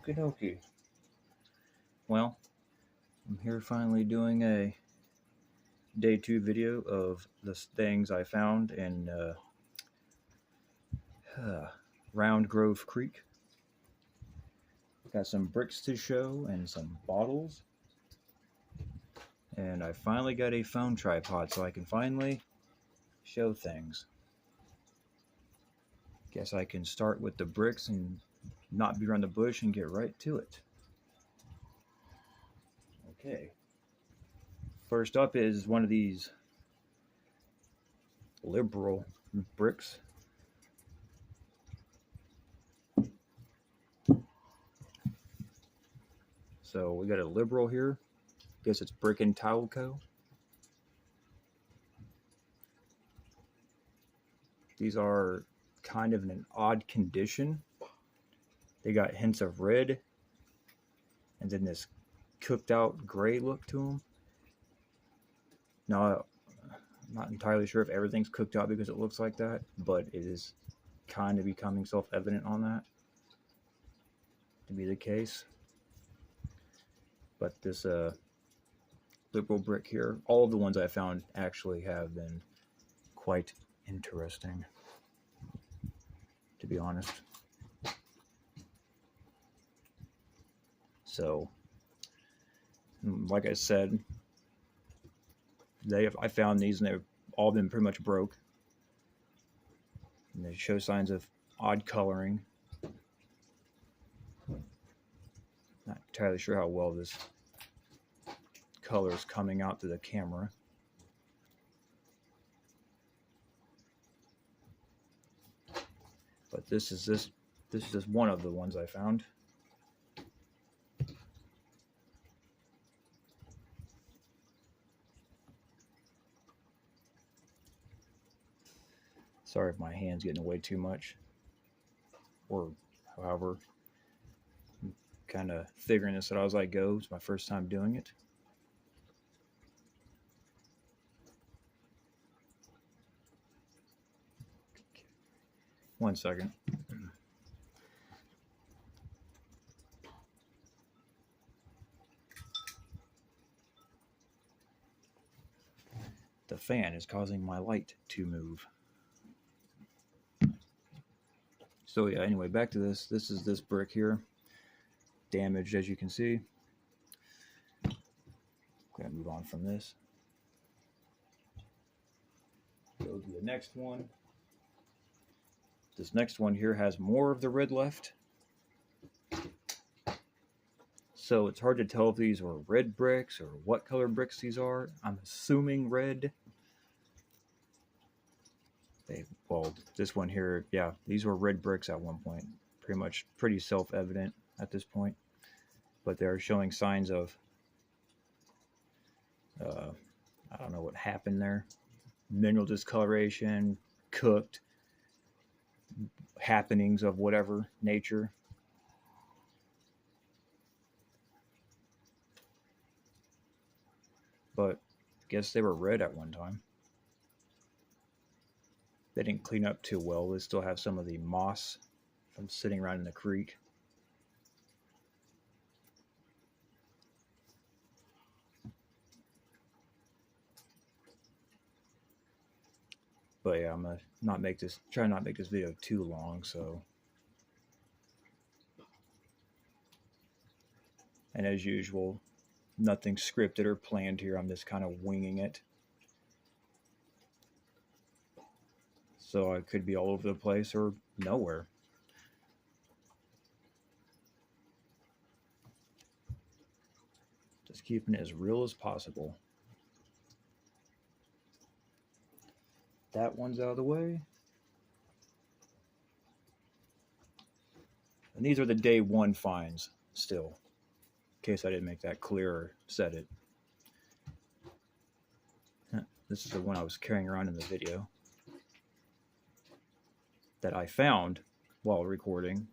Okie dokie. Well, I'm here finally doing a day 2 video of the things I found in Round Grove Creek. Got some bricks to show and some bottles. And I finally got a phone tripod so I can finally show things. Guess I can start with the bricks and not be around the bush and get right to it. Okay. First up is one of these liberal bricks. So we got a liberal here. Guess it's Brick and Tile Co. These are kind of in an odd condition. They got hints of red and then this cooked out gray look to them. Now, I'm not entirely sure if everything's cooked out because it looks like that, but it is kind of becoming self-evident on that to be the case. But this liberal brick here, all of the ones I found actually have been quite interesting, to be honest. So, like I said, I found these and they've all been pretty much broke. And they show signs of odd coloring. Not entirely sure how well this color is coming out to the camera. But this is just one of the ones I found. Sorry if my hand's getting away too much, or however. I'm kind of figuring this out as I go. It's my first time doing it. One second. The fan is causing my light to move. So yeah, anyway, back to this. This is this brick here. Damaged, as you can see. I'm gonna move on from this. Go to the next one. This next one here has more of the red left. So it's hard to tell if these were red bricks or what color bricks these are. I'm assuming red. Well, this one here, yeah, these were red bricks at one point. Pretty self-evident at this point. But they're showing signs of, I don't know what happened there. Mineral discoloration, cooked, happenings of whatever nature. But I guess they were red at one time. They didn't clean up too well. They still have some of the moss from sitting around in the creek. But yeah, I'm gonna try not make this video too long, so. And as usual, nothing scripted or planned here. I'm just kind of winging it. So I could be all over the place or nowhere. Just keeping it as real as possible. That one's out of the way. And these are the day 1 finds still, in case I didn't make that clear or said it. This is the one I was carrying around in the video that I found while recording,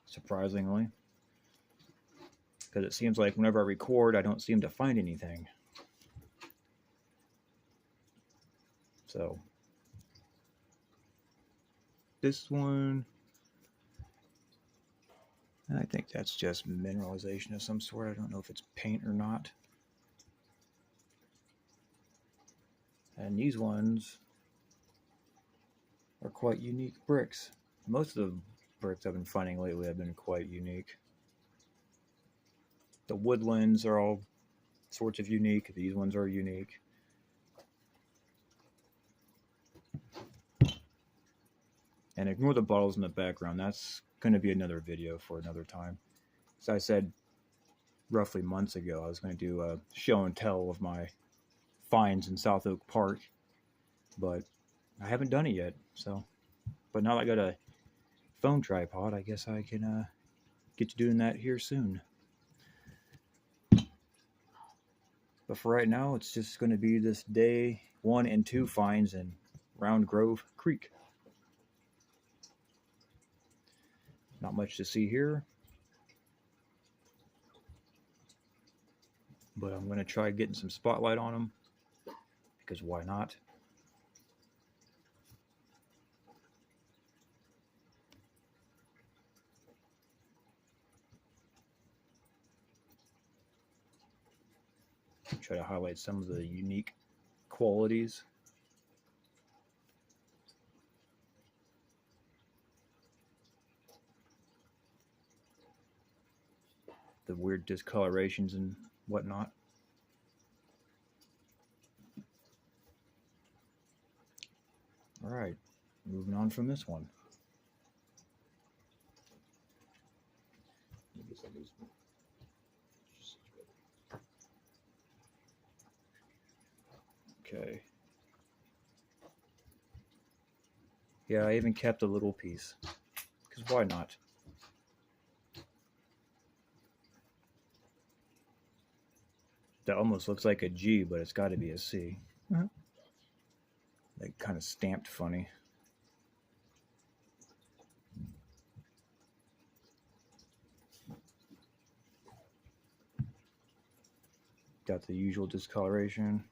surprisingly. Because it seems like whenever I record, I don't seem to find anything. So, this one, I think that's just mineralization of some sort. I don't know if it's paint or not. And these ones are quite unique bricks. Most of the bricks I've been finding lately have been quite unique. The woodlands are all sorts of unique. These ones are unique. And ignore the bottles in the background. That's going to be another video for another time. As I said roughly months ago, I was going to do a show and tell of my finds in South Oak Park, but I haven't done it yet. So, but now that I got a phone tripod, I guess I can get to doing that here soon. But for right now, it's just going to be this day 1 and 2 finds in Round Grove Creek. Not much to see here, but I'm going to try getting some spotlight on them, because why not? Try to highlight some of the unique qualities. The weird discolorations and whatnot. All right, moving on from this one. Okay. Yeah, I even kept a little piece, because why not? That almost looks like a G, but it's got to be a C. Like kind of stamped funny. Got the usual discoloration.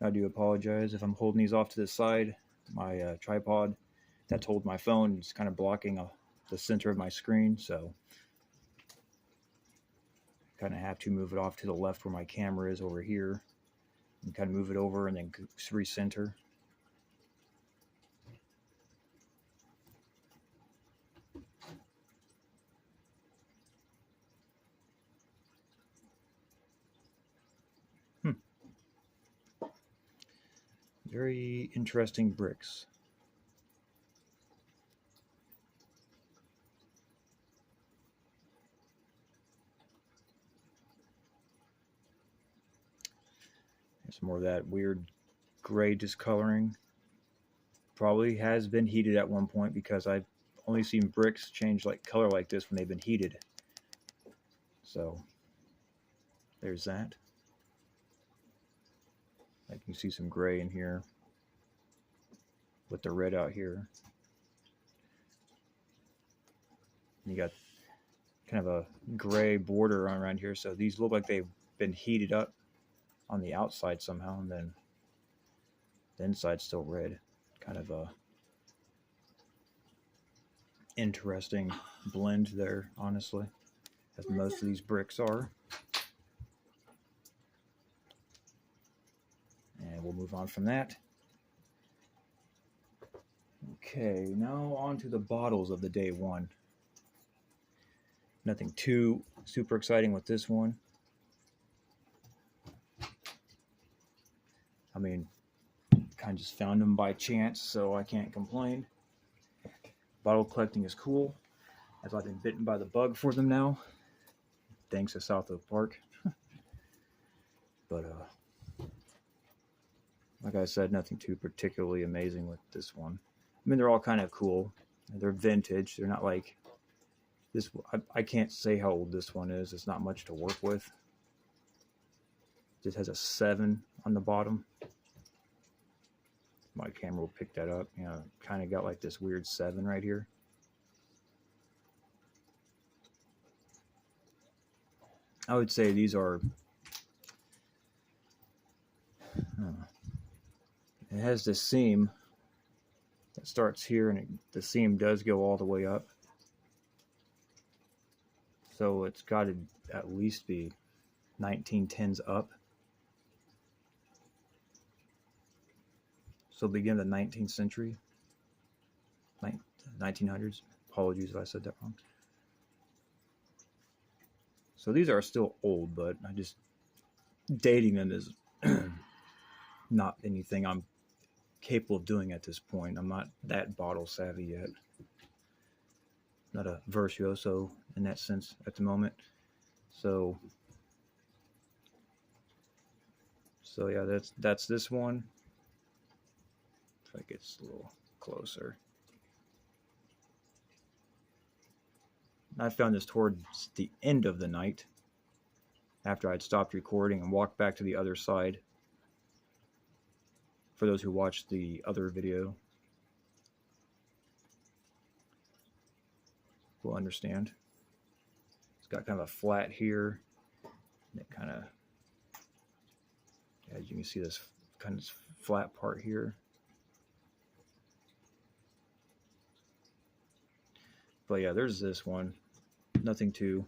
I do apologize if I'm holding these off to the side. My tripod that's holding my phone is kind of blocking the center of my screen, so kind of have to move it off to the left where my camera is over here, and kind of move it over and then recenter. Very interesting bricks. There's more of that weird gray discoloring. Probably has been heated at one point, because I've only seen bricks change like color like this when they've been heated. So there's that. I can see some gray in here with the red out here. And you got kind of a gray border around here, so these look like they've been heated up on the outside somehow, and then the inside's still red. Kind of a interesting blend there, honestly, as most of these bricks are. And we'll move on from that. Okay, now on to the bottles of the day 1. Nothing too super exciting with this one. I mean, kind of just found them by chance, so I can't complain. Bottle collecting is cool, as I've been bitten by the bug for them now, thanks to South Oak Park. But like I said, nothing too particularly amazing with this one. I mean, they're all kind of cool. They're vintage. They're not like this. I can't say how old this one is. It's not much to work with. Just has a 7 on the bottom. My camera will pick that up. You know, kind of got like this weird 7 right here. I would say these are, it has this seam that starts here, and the seam does go all the way up. So it's got to at least be 1910s up. So begin the 19th century, 1900s. Apologies if I said that wrong. So these are still old, but I just dating them is not anything I'm capable of doing at this point. I'm not that bottle savvy yet. Not a virtuoso in that sense at the moment. So yeah, that's this one. If I get a little closer. I found this towards the end of the night after I'd stopped recording and walked back to the other side. For those who watched the other video will understand. It's got kind of a flat here. And it kind of, as you can see, this kind of flat part here. But yeah, there's this one. Nothing too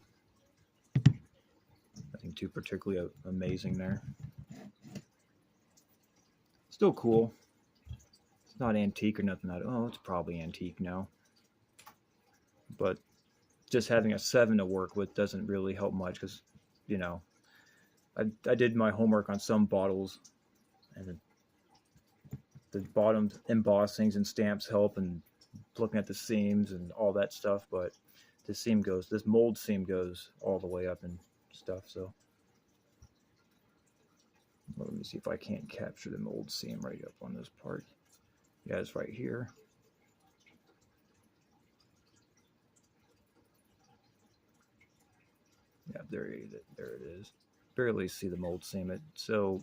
particularly amazing there. Still cool. It's not antique or nothing. Oh, it's probably antique now. But just having a 7 to work with doesn't really help much because, you know, I did my homework on some bottles, and the bottom embossings and stamps help, and looking at the seams and all that stuff. But this mold seam goes all the way up and stuff. So let me see if I can't capture the mold seam right up on this part. Yeah, it's right here. Yeah, there it is. Barely see the mold seam. So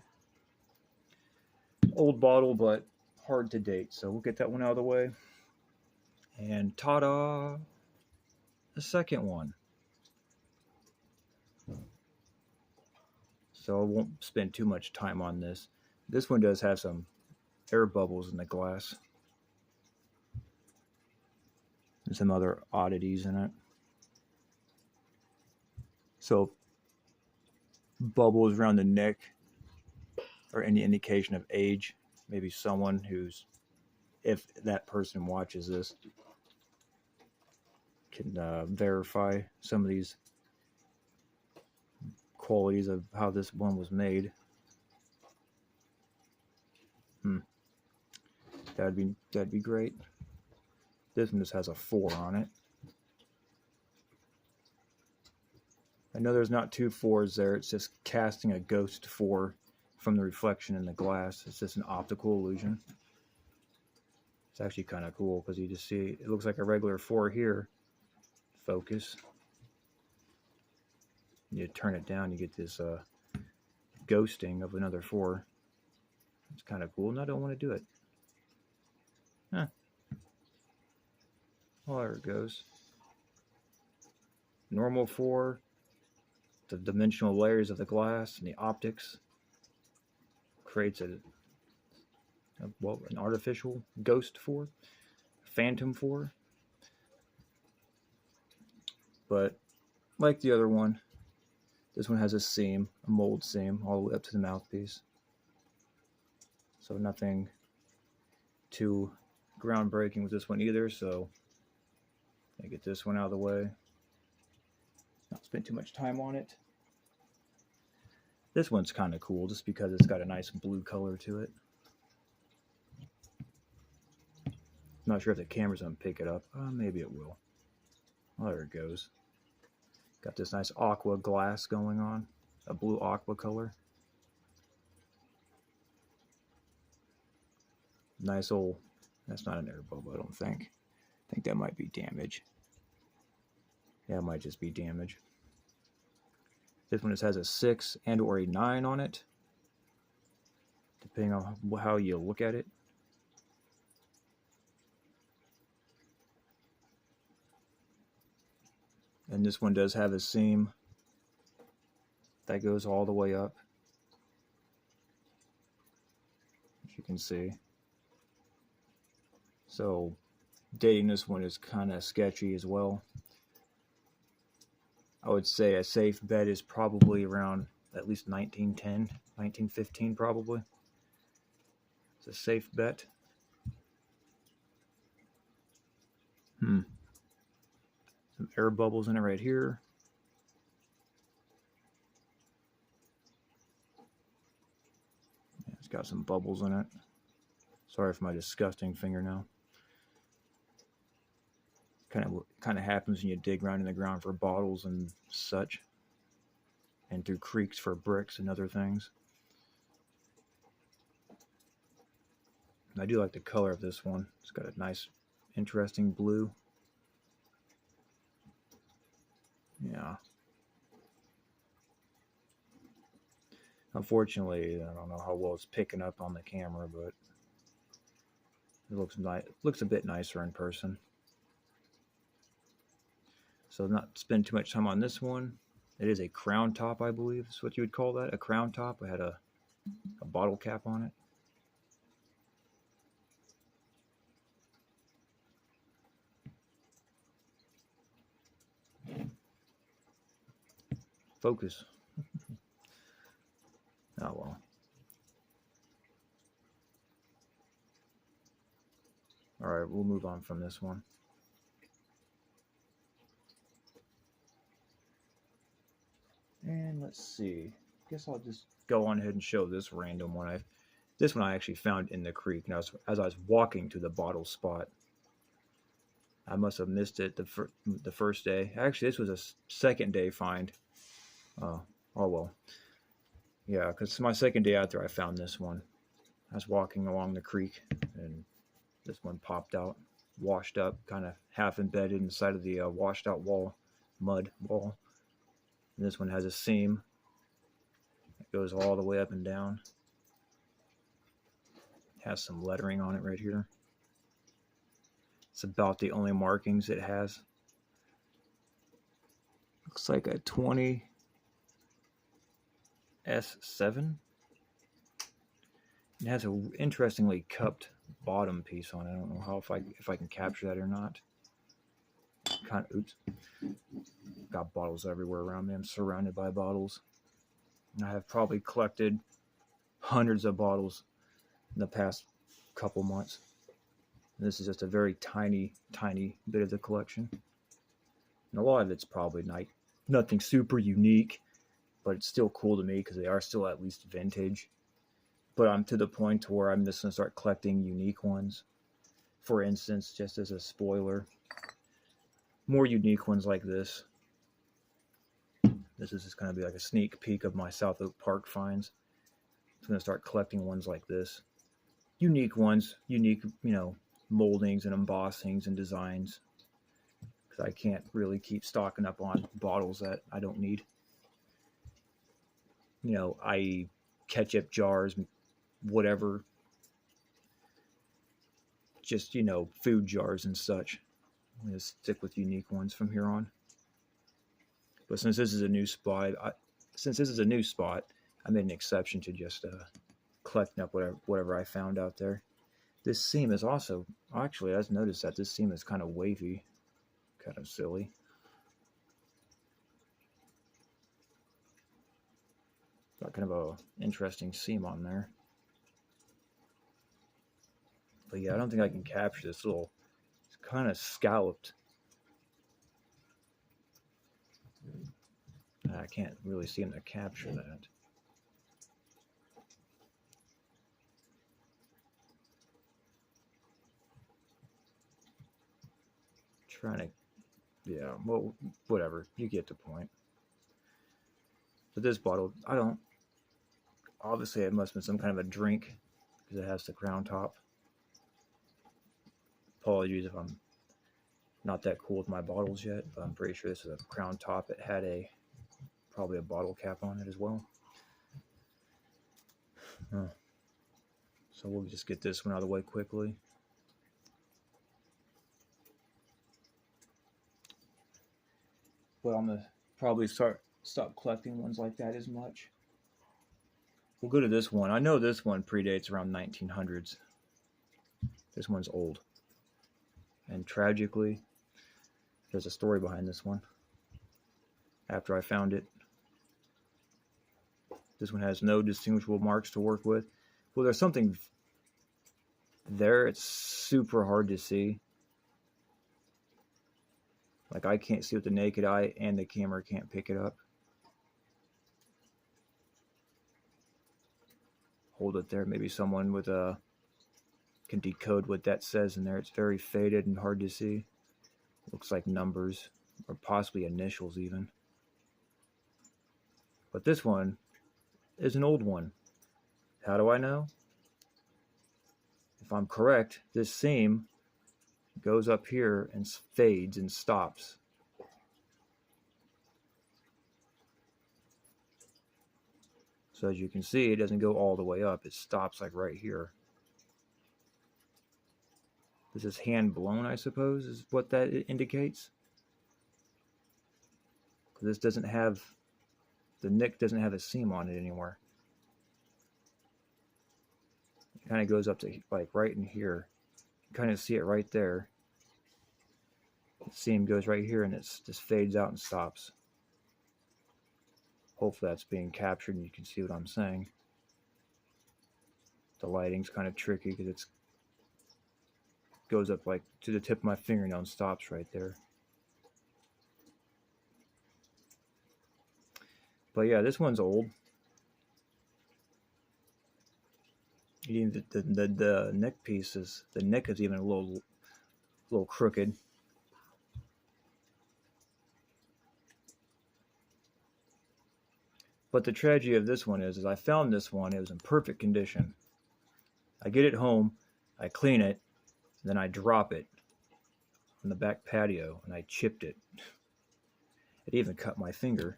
old bottle, but hard to date. So we'll get that one out of the way. And ta-da! The second one. So I won't spend too much time on this. This one does have some air bubbles in the glass. And some other oddities in it. So bubbles around the neck or any indication of age. Maybe someone who's, if that person watches this, can verify some of these qualities of how this one was made. That'd be great. This one just has a 4 on it. I know there's not 2 4s there. It's just casting a ghost 4 from the reflection in the glass. It's just an optical illusion. It's actually kind of cool because you just see it looks like a regular 4 here. Focus. You turn it down, you get this ghosting of another 4. It's kind of cool, and I don't want to do it. Huh. Well, there it goes. Normal 4. The dimensional layers of the glass and the optics creates an artificial ghost 4, phantom 4. But like the other one, this one has a seam, a mold seam, all the way up to the mouthpiece. So nothing too groundbreaking with this one either. So I get this one out of the way. Not spend too much time on it. This one's kind of cool just because it's got a nice blue color to it. I'm not sure if the camera's gonna pick it up. Maybe it will. Oh, there it goes. Got this nice aqua glass going on, a blue aqua color. Nice old, that's not an air bubble, I don't think. I think that might be damage. Yeah, it might just be damage. This one just has a 6 and or a 9 on it, depending on how you look at it. And this one does have a seam that goes all the way up, as you can see. So dating this one is kind of sketchy as well. I would say a safe bet is probably around at least 1910, 1915 probably. It's a safe bet. Some air bubbles in it right here. Yeah, it's got some bubbles in it. Sorry for my disgusting fingernail. Kind of happens when you dig around in the ground for bottles and such, and through creeks for bricks and other things. I do like the color of this one. It's got a nice, interesting blue. Yeah. Unfortunately, I don't know how well it's picking up on the camera, but it looks nice. Looks a bit nicer in person. So not spend too much time on this one. It is a crown top, I believe is what you would call that. A crown top. It had a bottle cap on it. Focus. Oh well. Alright, we'll move on from this one. And let's see. I guess I'll just go on ahead and show this random one. This one I actually found in the creek. Now, as I was walking to the bottle spot, I must have missed it the first day. Actually, this was a second day find. Oh well. Yeah, because my second day out there, I found this one. I was walking along the creek, and this one popped out, washed up, kind of half embedded inside of the washed out mud wall. And this one has a seam that goes all the way up and down. It has some lettering on it right here. It's about the only markings it has. Looks like a 20 S7. It has an interestingly cupped bottom piece on it. I don't know how if I can capture that or not. Oops. Got bottles everywhere around me. I'm surrounded by bottles. And I have probably collected hundreds of bottles in the past couple months. And this is just a very tiny bit of the collection. And a lot of it's probably nothing super unique, but it's still cool to me because they are still at least vintage. But I'm to the point to where I'm just going to start collecting unique ones. For instance, just as a spoiler, more unique ones like this. This is just going to be like a sneak peek of my South Oak Park finds. I'm going to start collecting ones like this. Unique ones, unique, moldings and embossings and designs. Because I can't really keep stocking up on bottles that I don't need. I.e. ketchup jars, whatever. Just, food jars and such. I'm going to stick with unique ones from here on. But since this is a new spot, I made an exception to just collecting up whatever I found out there. This seam is also, actually, I've noticed that this seam is kind of wavy, kind of silly. Got kind of a interesting seam on there. But yeah, I don't think I can capture this little, it's kind of scalloped. I can't really seem to capture that. Yeah, well, whatever. You get the point. But this bottle, obviously it must have been some kind of a drink because it has the crown top. Apologies if I'm not that cool with my bottles yet, but I'm pretty sure this is a crown top. It had probably a bottle cap on it as well. So we'll just get this one out of the way quickly. But I'm going to probably stop collecting ones like that as much. We'll go to this one. I know this one predates around 1900s. This one's old. And tragically, there's a story behind this one. after I found it. This one has no distinguishable marks to work with. Well, there's something there. It's super hard to see. Like, I can't see with the naked eye, and the camera can't pick it up. Hold it there. Maybe someone with a can decode what that says in there. It's very faded and hard to see. Looks like numbers, or possibly initials even. But this one is an old one. How do I know? If I'm correct, this seam goes up here and fades and stops. So as you can see, it doesn't go all the way up. It stops like right here. This is hand blown, I suppose, is what that indicates. This doesn't have, the nick doesn't have a seam on it anymore. It kind of goes up to like right in here. You kind of see it right there. The seam goes right here and it just fades out and stops. Hopefully that's being captured and you can see what I'm saying. The lighting's kind of tricky because it goes up like to the tip of my fingernail and stops right there. But yeah, this one's old. Even the neck pieces, the neck is even a little crooked. But the tragedy of this one is I found this one, it was in perfect condition. I get it home, I clean it, then I drop it on the back patio, and I chipped it. It even cut my finger,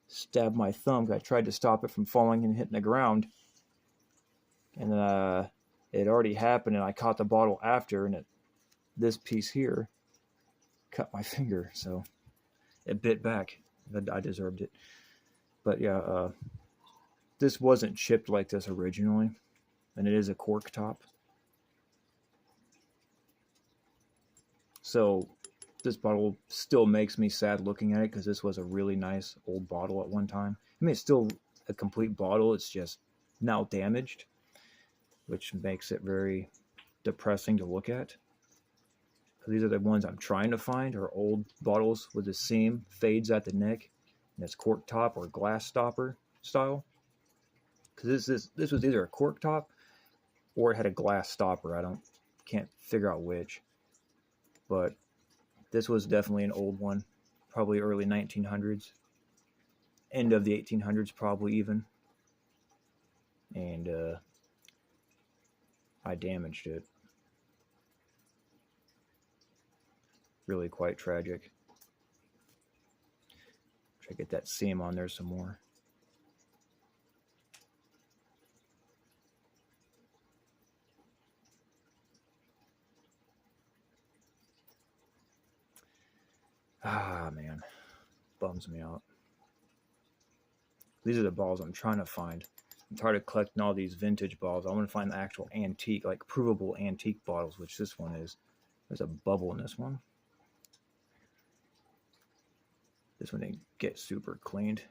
stabbed my thumb. I tried to stop it from falling and hitting the ground, and it already happened, and I caught the bottle after, and this piece here cut my finger, so it bit back. I deserved it. But yeah, this wasn't chipped like this originally, and it is a cork top. So this bottle still makes me sad looking at it because this was a really nice old bottle at one time. I mean, it's still a complete bottle. It's just now damaged, which makes it very depressing to look at. These are the ones I'm trying to find, are old bottles with the seam, fades at the neck, and it's cork top or glass stopper style. Because this was either a cork top or it had a glass stopper. Can't figure out which. But this was definitely an old one, probably early 1900s, end of the 1800s probably even. And I damaged it. Really quite tragic. Try to get that seam on there some more. Ah, man. Bums me out. These are the balls I'm trying to find. I'm tired of collecting all these vintage bottles. I want to find the actual antique, like provable antique bottles, which this one is. There's a bubble in this one. This one didn't get super cleaned.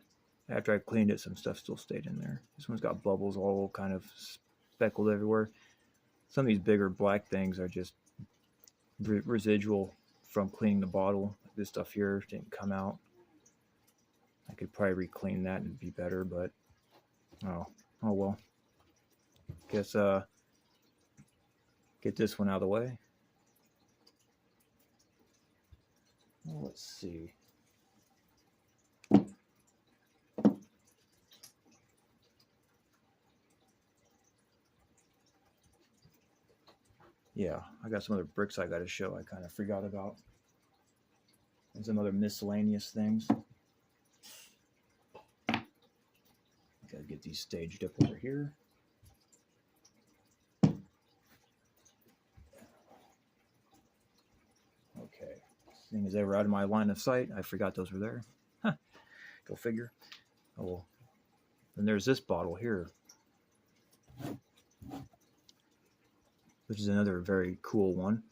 After I cleaned it, some stuff still stayed in there. This one's got bubbles all kind of speckled everywhere. Some of these bigger black things are just residual from cleaning the bottle. This stuff here didn't come out. I could probably re-clean that and be better, but oh well. Guess get this one out of the way. Well, let's see. Yeah, I got some other bricks I got to show I kind of forgot about. And some other miscellaneous things. Gotta get these staged up over here. Okay, this thing is ever out of my line of sight. I forgot those were there. Huh. Go figure. Oh well. Then there's this bottle here, which is another very cool one.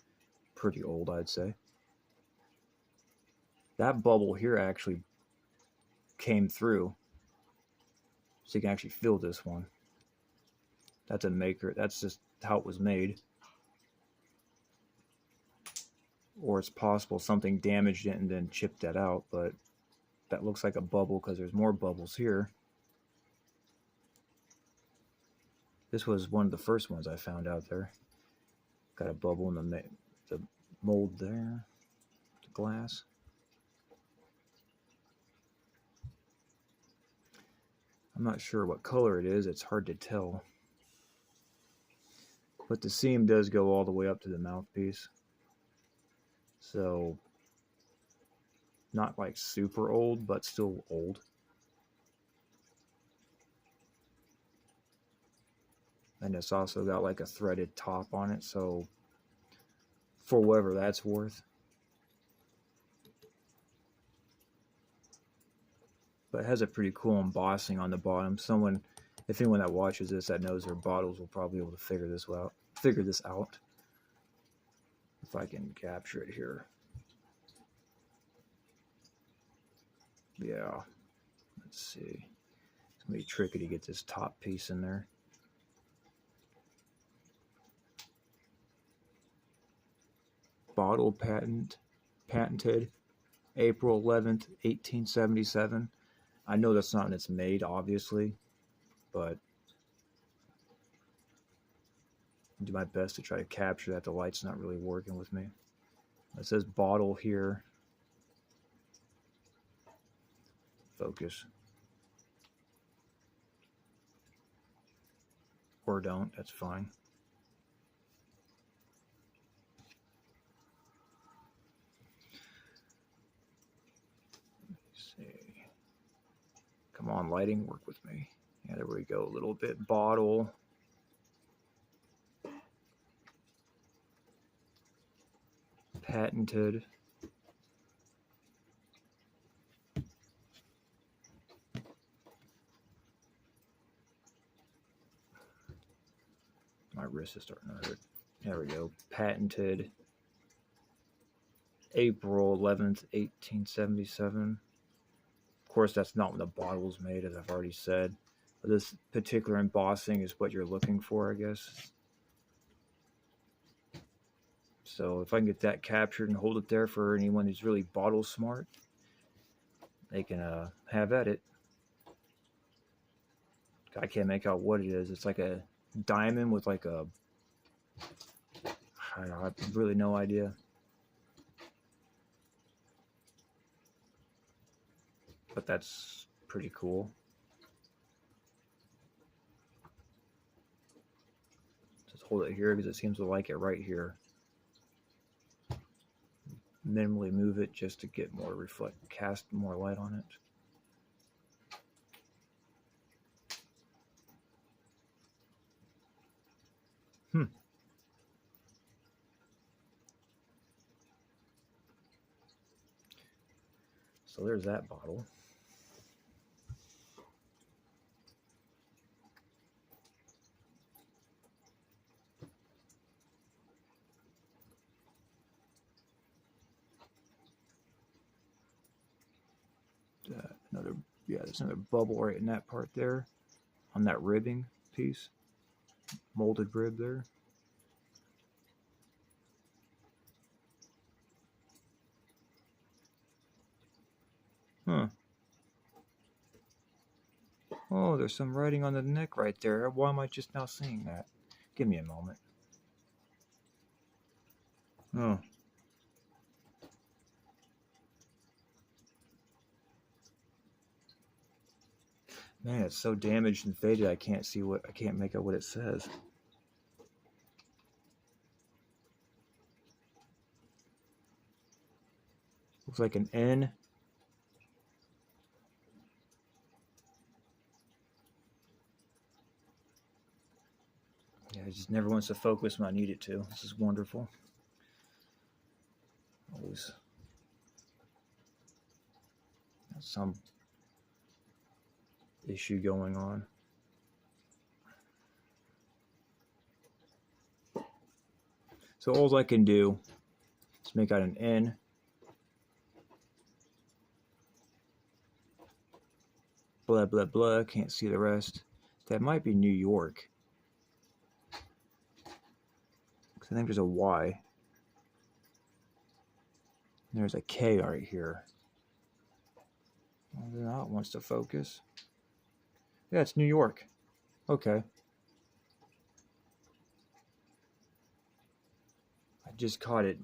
Pretty old, I'd say. That bubble here actually came through. So you can actually feel this one. That's a maker. That's just how it was made. Or it's possible something damaged it and then chipped that out, but that looks like a bubble because there's more bubbles here. This was one of the first ones I found out there. Got a bubble in the mold there, the glass. I'm not sure what color it is. It's hard to tell. But the seam does go all the way up to the mouthpiece. So, not like super old, but still old. And it's also got like a threaded top on it, so for whatever that's worth. But it has a pretty cool embossing on the bottom. If anyone that watches this that knows their bottles will probably be able to figure this out. If I can capture it here. Yeah. Let's see. It's gonna be tricky to get this top piece in there. Bottle patented April 11th, 1877. I know that's not when it's made, obviously, but I'll do my best to try to capture that. The light's not really working with me. It says bottle here. Focus. Or don't, that's fine. Come on, lighting, work with me. Yeah, there we go. A little bit. Bottle. Patented. My wrist is starting to hurt. There we go. Patented April 11th, 1877. Of course, that's not when the bottle was made, as I've already said. But this particular embossing is what you're looking for, I guess. So if I can get that captured and hold it there for anyone who's really bottle smart, they can have at it. I can't make out what it is. It's like a diamond with like a... I have really no idea. But that's pretty cool. Just hold it here because it seems to like it right here. Minimally move it just to get more cast more light on it. So there's that bottle. There's another bubble right in that part there, on that ribbing piece, molded rib there. Huh. Oh, there's some writing on the neck right there. Why am I just now seeing that? Give me a moment. Oh. Man, it's so damaged and faded I can't make out what it says. Looks like an N. Yeah, it just never wants to focus when I need it to. This is wonderful. Always some issue going on. So all I can do is make out an N. blah, blah, blah. Can't see the rest. That might be New York. I think there's a Y. There's a K right here. Well, now it wants to focus. Yeah, it's New York. Okay. I just caught it.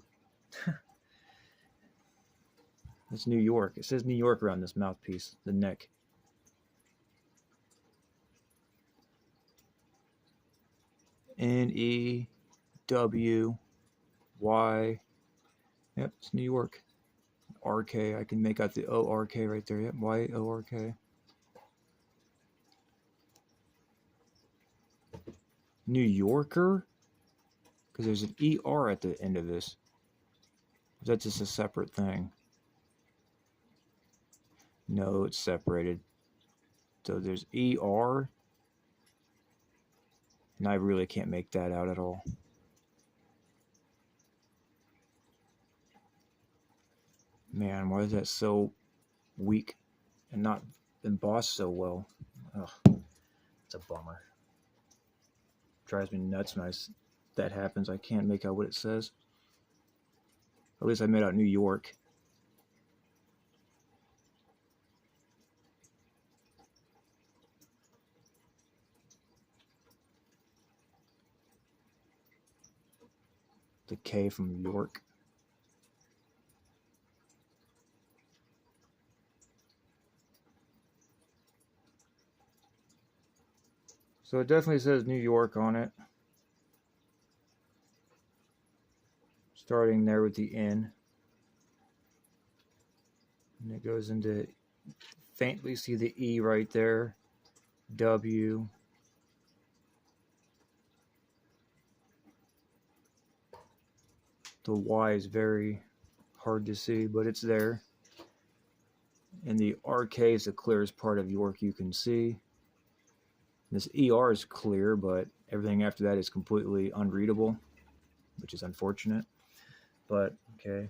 It's New York. It says New York around this mouthpiece, the neck. N-E-W-Y. Yep, it's New York. R-K. I can make out the O-R-K right there. Yep, Y-O-R-K. New Yorker? Because there's an E-R at the end of this. That's just a separate thing. No, it's separated. So there's E-R. And I really can't make that out at all. Man, why is that so weak and not embossed so well? Ugh, it's a bummer. Drives me nuts when that happens. I can't make out what it says. At least I made out New York. The K from New York. So it definitely says New York on it. Starting there with the N. And it goes into, faintly see the E right there. W. The Y is very hard to see, but it's there. And the RK is the clearest part of York you can see. This ER is clear, but everything after that is completely unreadable, which is unfortunate. But, okay.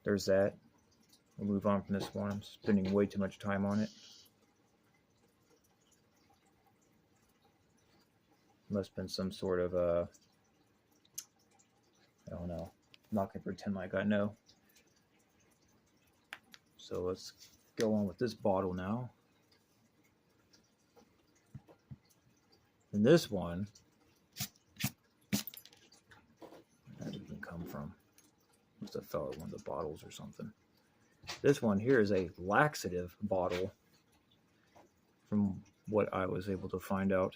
There's that. We'll move on from this one. I'm spending way too much time on it. Must have been some sort of, I don't know. I'm not going to pretend like I know. So let's go on with this bottle now. And this one, where did it come from? Must have fell out one of the bottles or something. This one here is a laxative bottle, from what I was able to find out.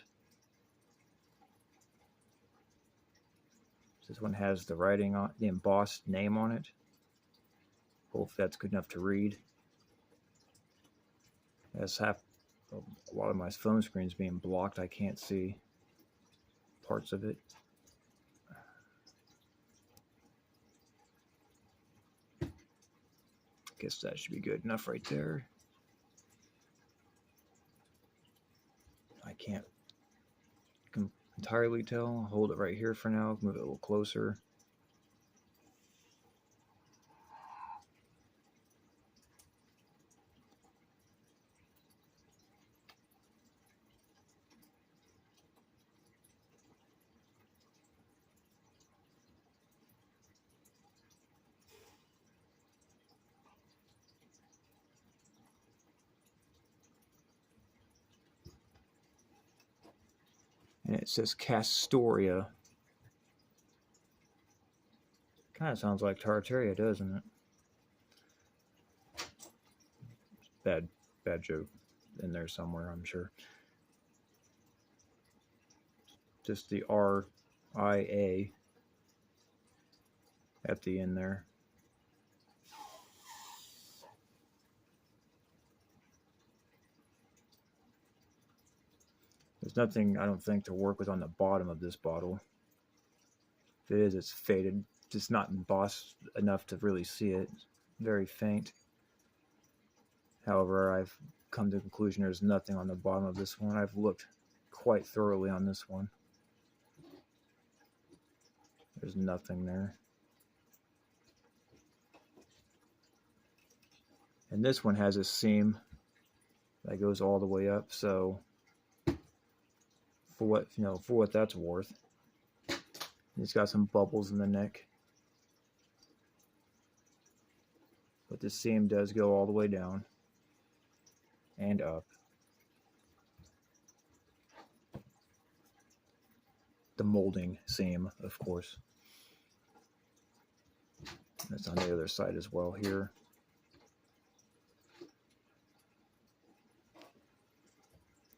This one has the writing on, the embossed name on it. Hopefully that's good enough to read. As a lot of my phone screen's being blocked, I can't see parts of it. Guess that should be good enough right there. I can't entirely tell. I'll hold it right here for now. Move it a little closer. And it says Castoria. Kind of sounds like Tartaria, doesn't it? Bad joke in there somewhere, I'm sure. Just the R-I-A at the end there. There's nothing, I don't think, to work with on the bottom of this bottle. If it is, it's faded. Just not embossed enough to really see it. Very faint. However, I've come to the conclusion there's nothing on the bottom of this one. I've looked quite thoroughly on this one. There's nothing there. And this one has a seam that goes all the way up. So for what that's worth, it's got some bubbles in the neck. But the seam does go all the way down and up. The molding seam, of course. That's on the other side as well here.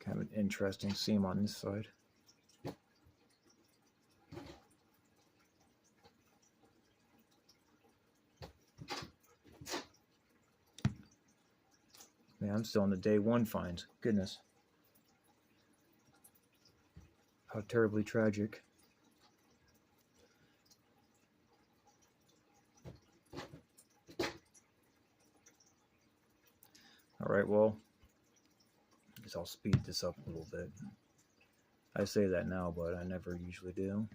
Kind of an interesting seam on this side. Man, I'm still on the day one finds. Goodness. How terribly tragic. Alright, well, I guess I'll speed this up a little bit. I say that now, but I never usually do.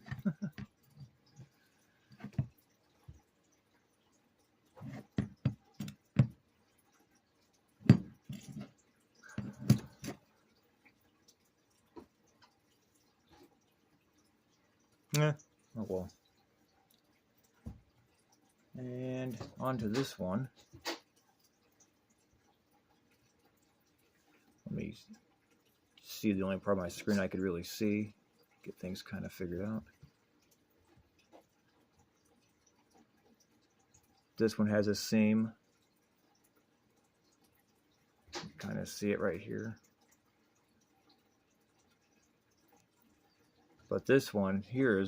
Oh well. And on to this one. Let me see the only part of my screen I could really see. Get things kind of figured out. This one has a seam. Kind of see it right here. But this one here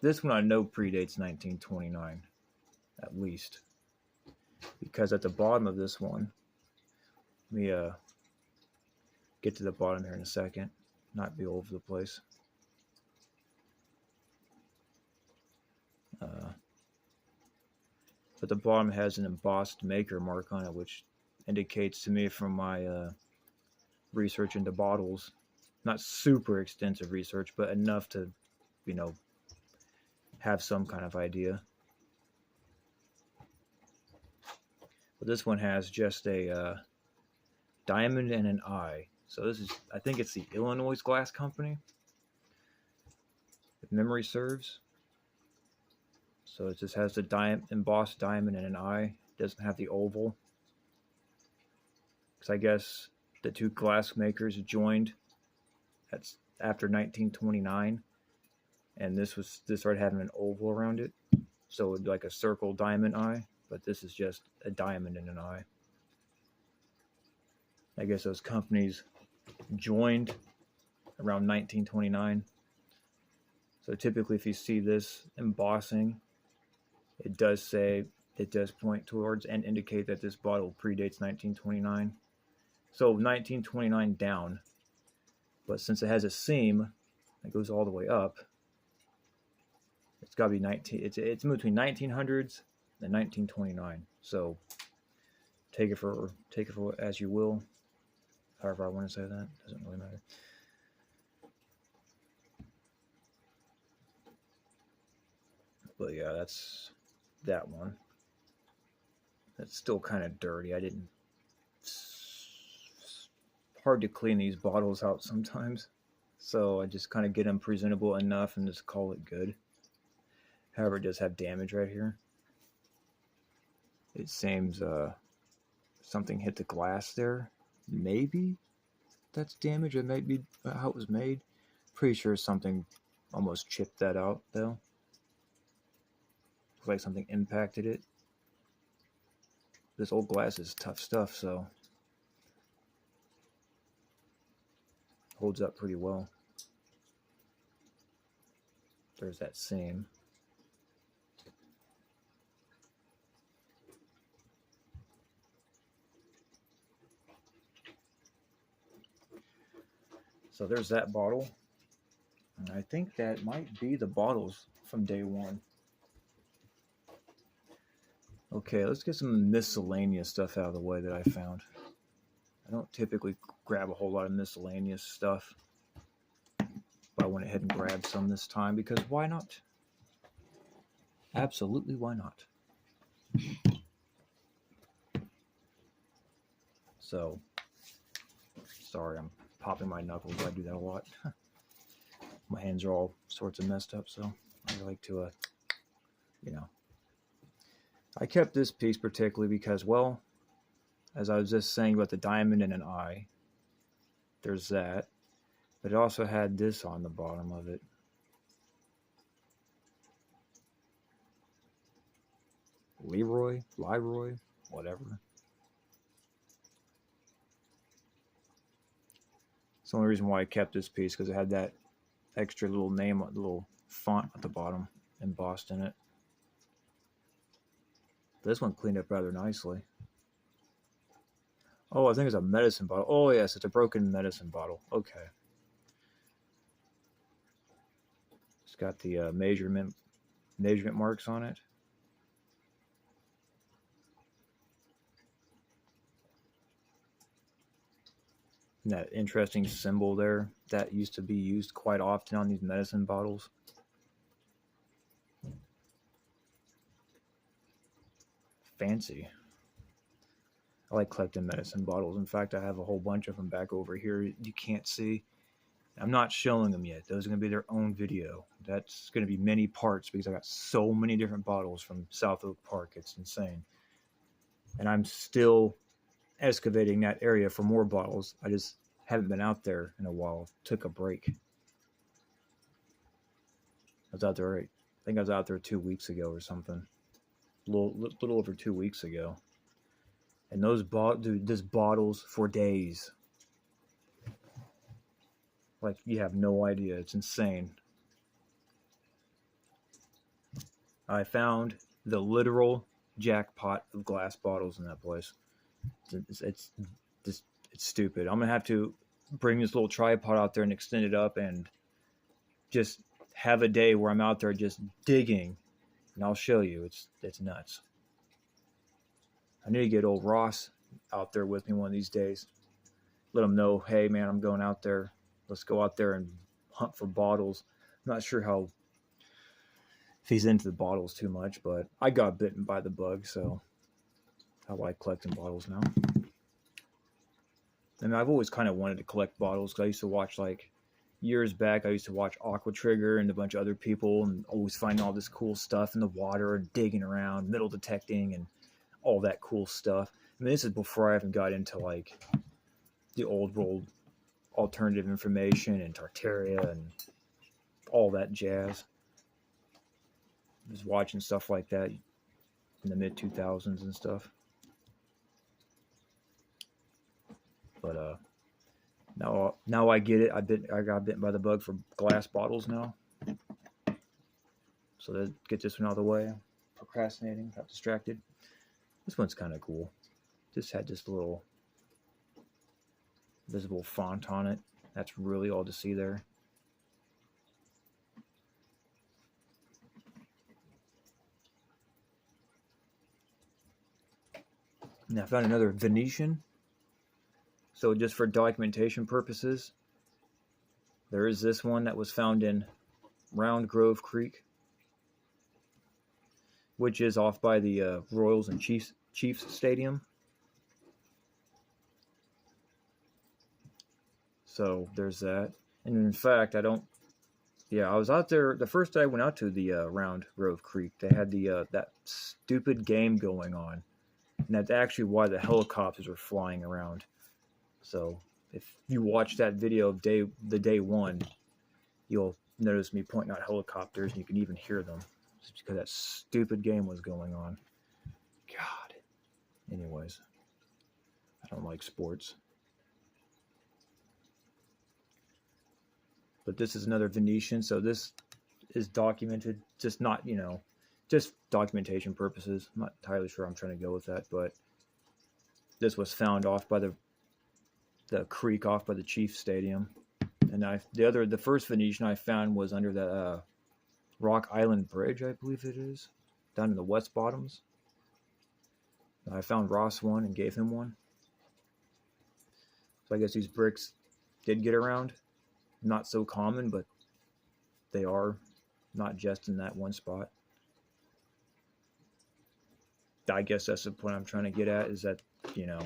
this one I know predates 1929, at least. Because at the bottom of this one, let me get to the bottom here in a second, not be all over the place. But the bottom has an embossed maker mark on it, which indicates to me from my research into bottles, not super extensive research, but enough to, have some kind of idea. But this one has just a diamond and an eye. So this is, I think it's the Illinois Glass Company, if memory serves. So it just has the embossed diamond and an eye. It doesn't have the oval. Because I guess the two glass makers joined after 1929, and this started having an oval around it, so it would be like a circle diamond eye, but this is just a diamond and an eye. I guess those companies joined around 1929. So typically if you see this embossing, it does point towards and indicate that this bottle predates 1929. So 1929 down, but since it has a seam that goes all the way up, it's got to be it's between 1900s and 1929. So take it for as you will. However I want to say that, doesn't really matter. But yeah, that's that one. That's still kind of dirty. Hard to clean these bottles out sometimes, so I just kind of get them presentable enough and just call it good. However, it does have damage right here. It seems something hit the glass there. Maybe that's damage. It might be how it was made. Pretty sure something almost chipped that out though. Looks like something impacted it. This old glass is tough stuff, so holds up pretty well. There's that seam. So there's that bottle. And I think that might be the bottles from day one. Okay, let's get some miscellaneous stuff out of the way that I found. I don't typically grab a whole lot of miscellaneous stuff, but I went ahead and grabbed some this time because why not? Absolutely, why not? So, Sorry, I'm popping my knuckles. I do that a lot. My hands are all sorts of messed up, so I like to, you know. I kept this piece particularly because, well, as I was just saying about the diamond and an eye, there's that. But it also had this on the bottom of it. Leroy, whatever. It's the only reason why I kept this piece, because it had that extra little name, little font at the bottom embossed in it. This one cleaned up rather nicely. Oh, I think it's a medicine bottle. Oh, yes, it's a broken medicine bottle. Okay. It's got the measurement marks on it. And that interesting symbol there that used to be used quite often on these medicine bottles. Fancy. I like collecting medicine bottles. In fact, I have a whole bunch of them back over here you can't see. I'm not showing them yet. Those are going to be their own video. That's going to be many parts because I got so many different bottles from South Oak Park. It's insane. And I'm still excavating that area for more bottles. I just haven't been out there in a while. Took a break. I was out there, I think I was out there 2 weeks ago or something. A little over 2 weeks ago. And those bottles for days. Like, you have no idea. It's insane. I found the literal jackpot of glass bottles in that place. It's stupid. I'm going to have to bring this little tripod out there and extend it up and just have a day where I'm out there just digging. And I'll show you. It's nuts. I need to get old Ross out there with me one of these days. Let him know, hey, man, I'm going out there. Let's go out there and hunt for bottles. I'm not sure if he's into the bottles too much, but I got bitten by the bug, so I like collecting bottles now. I mean, I've always kind of wanted to collect bottles because I used to watch, like, years back, I used to watch Aqua Trigger and a bunch of other people and always find all this cool stuff in the water and digging around, metal detecting and all that cool stuff. I mean, this is before I even got into, like, the old world alternative information and Tartaria and all that jazz. I was watching stuff like that in the mid-2000s and stuff. But now I get it. I got bitten by the bug for glass bottles now. So let's get this one out of the way. Procrastinating, got distracted. This one's kind of cool. Just had this little visible font on it. That's really all to see there. And I found another Venetian. So just for documentation purposes, there is this one that was found in Round Grove Creek, which is off by the Royals and Chiefs Stadium. So there's that. And in fact, I was out there the first day I went out to the Round Grove Creek. They had that stupid game going on. And that's actually why the helicopters were flying around. So if you watch that video of day one, you'll notice me pointing out helicopters, and you can even hear them. It's because that stupid game was going on. God. Anyways, I don't like sports. But this is another Venetian, so this is documented, just not, just documentation purposes. I'm not entirely sure I'm trying to go with that, but this was found off by the creek off by the Chiefs Stadium. And the first Venetian I found was under the Rock Island Bridge, I believe it is, down in the West Bottoms. And I found Ross one and gave him one. So I guess these bricks did get around. Not so common, but they are not just in that one spot. I guess that's the point I'm trying to get at, is that, yeah.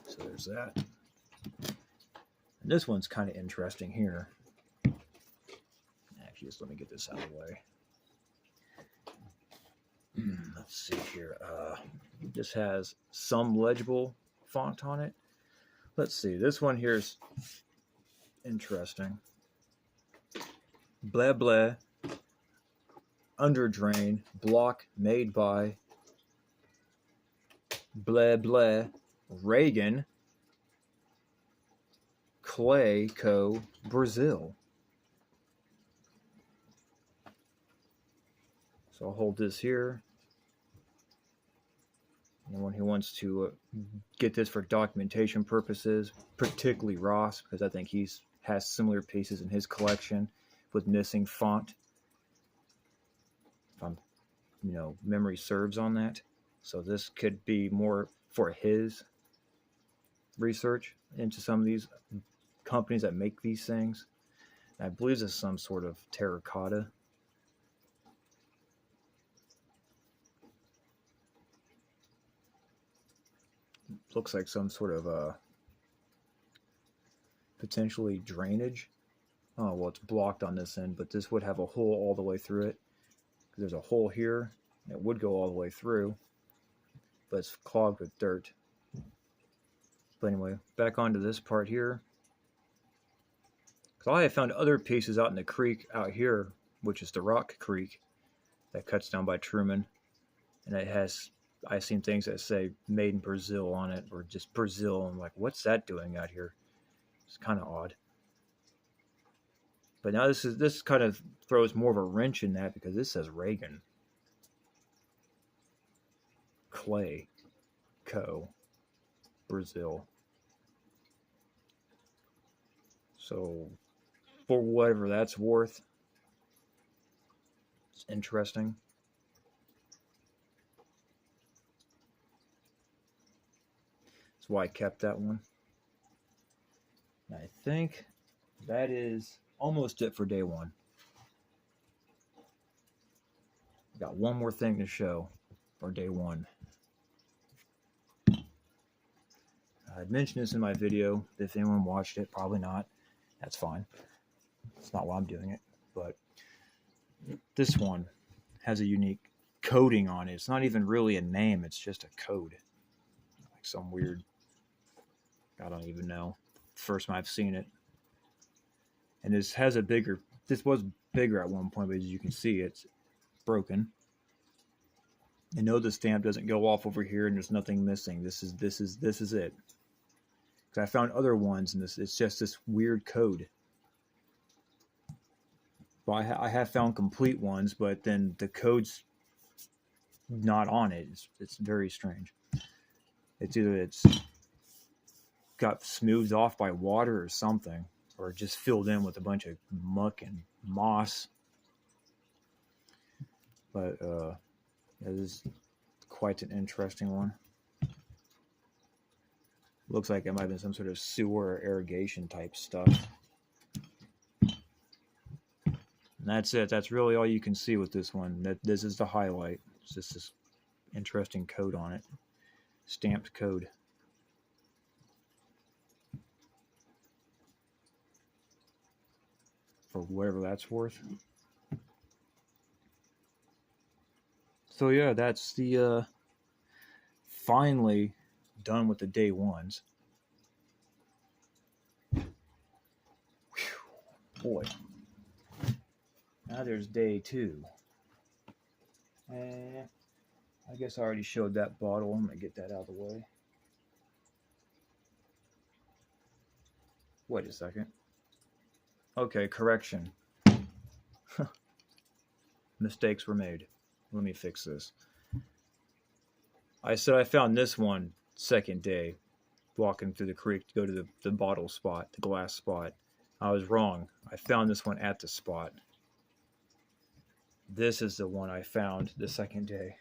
So there's that. And this one's kind of interesting here. Actually, just let me get this out of the way. Let's see here. This has some legible font on it. Let's see. This one here is interesting. Blah blah. Underdrain block made by blah blah Reagan Clay Co. Brazil. So I'll hold this here. Anyone who wants to get this for documentation purposes, particularly Ross, because I think he has similar pieces in his collection with missing font. If I'm, memory serves on that. So this could be more for his research into some of these companies that make these things. And I believe this is some sort of terracotta. Looks like some sort of potentially drainage. Oh, well, it's blocked on this end, but this would have a hole all the way through it. There's a hole here, and it would go all the way through, but it's clogged with dirt. But anyway, back onto this part here. Because I have found other pieces out in the creek out here, which is the Rock Creek, that cuts down by Truman, and it has... I've seen things that say made in Brazil on it, or just Brazil. I'm like, what's that doing out here? It's kind of odd. But now this kind of throws more of a wrench in that, because this says Reagan Clay Co. Brazil. So for whatever that's worth, it's interesting. Why I kept that one. And I think that is almost it for day one. Got one more thing to show for day one. I'd mentioned this in my video. If anyone watched it, probably not. That's fine. It's not why I'm doing it. But this one has a unique coding on it. It's not even really a name. It's just a code. Like some weird... I don't even know. First time I've seen it. And this has a bigger... This was bigger at one point, but as you can see, it's broken. And no, the stamp doesn't go off over here and there's nothing missing. This is it. Because I found other ones and it's just this weird code. Well, I have found complete ones, but then the code's not on it. It's very strange. It's got smoothed off by water or something, or just filled in with a bunch of muck and moss. But this is quite an interesting one. Looks like it might have been some sort of sewer or irrigation type stuff. And that's it. That's really all you can see with this one. This is the highlight. It's just this interesting code on it. Stamped code. For whatever that's worth. So yeah, that's the finally done with the day ones. Whew, boy. Now there's day two. I guess I already showed that bottle. I'm gonna get that out of the way. Wait a second. Okay, correction. Mistakes were made. Let me fix this. I said I found this one second day, walking through the creek to go to the bottle spot, the glass spot. I was wrong. I found this one at the spot. This is the one I found the second day.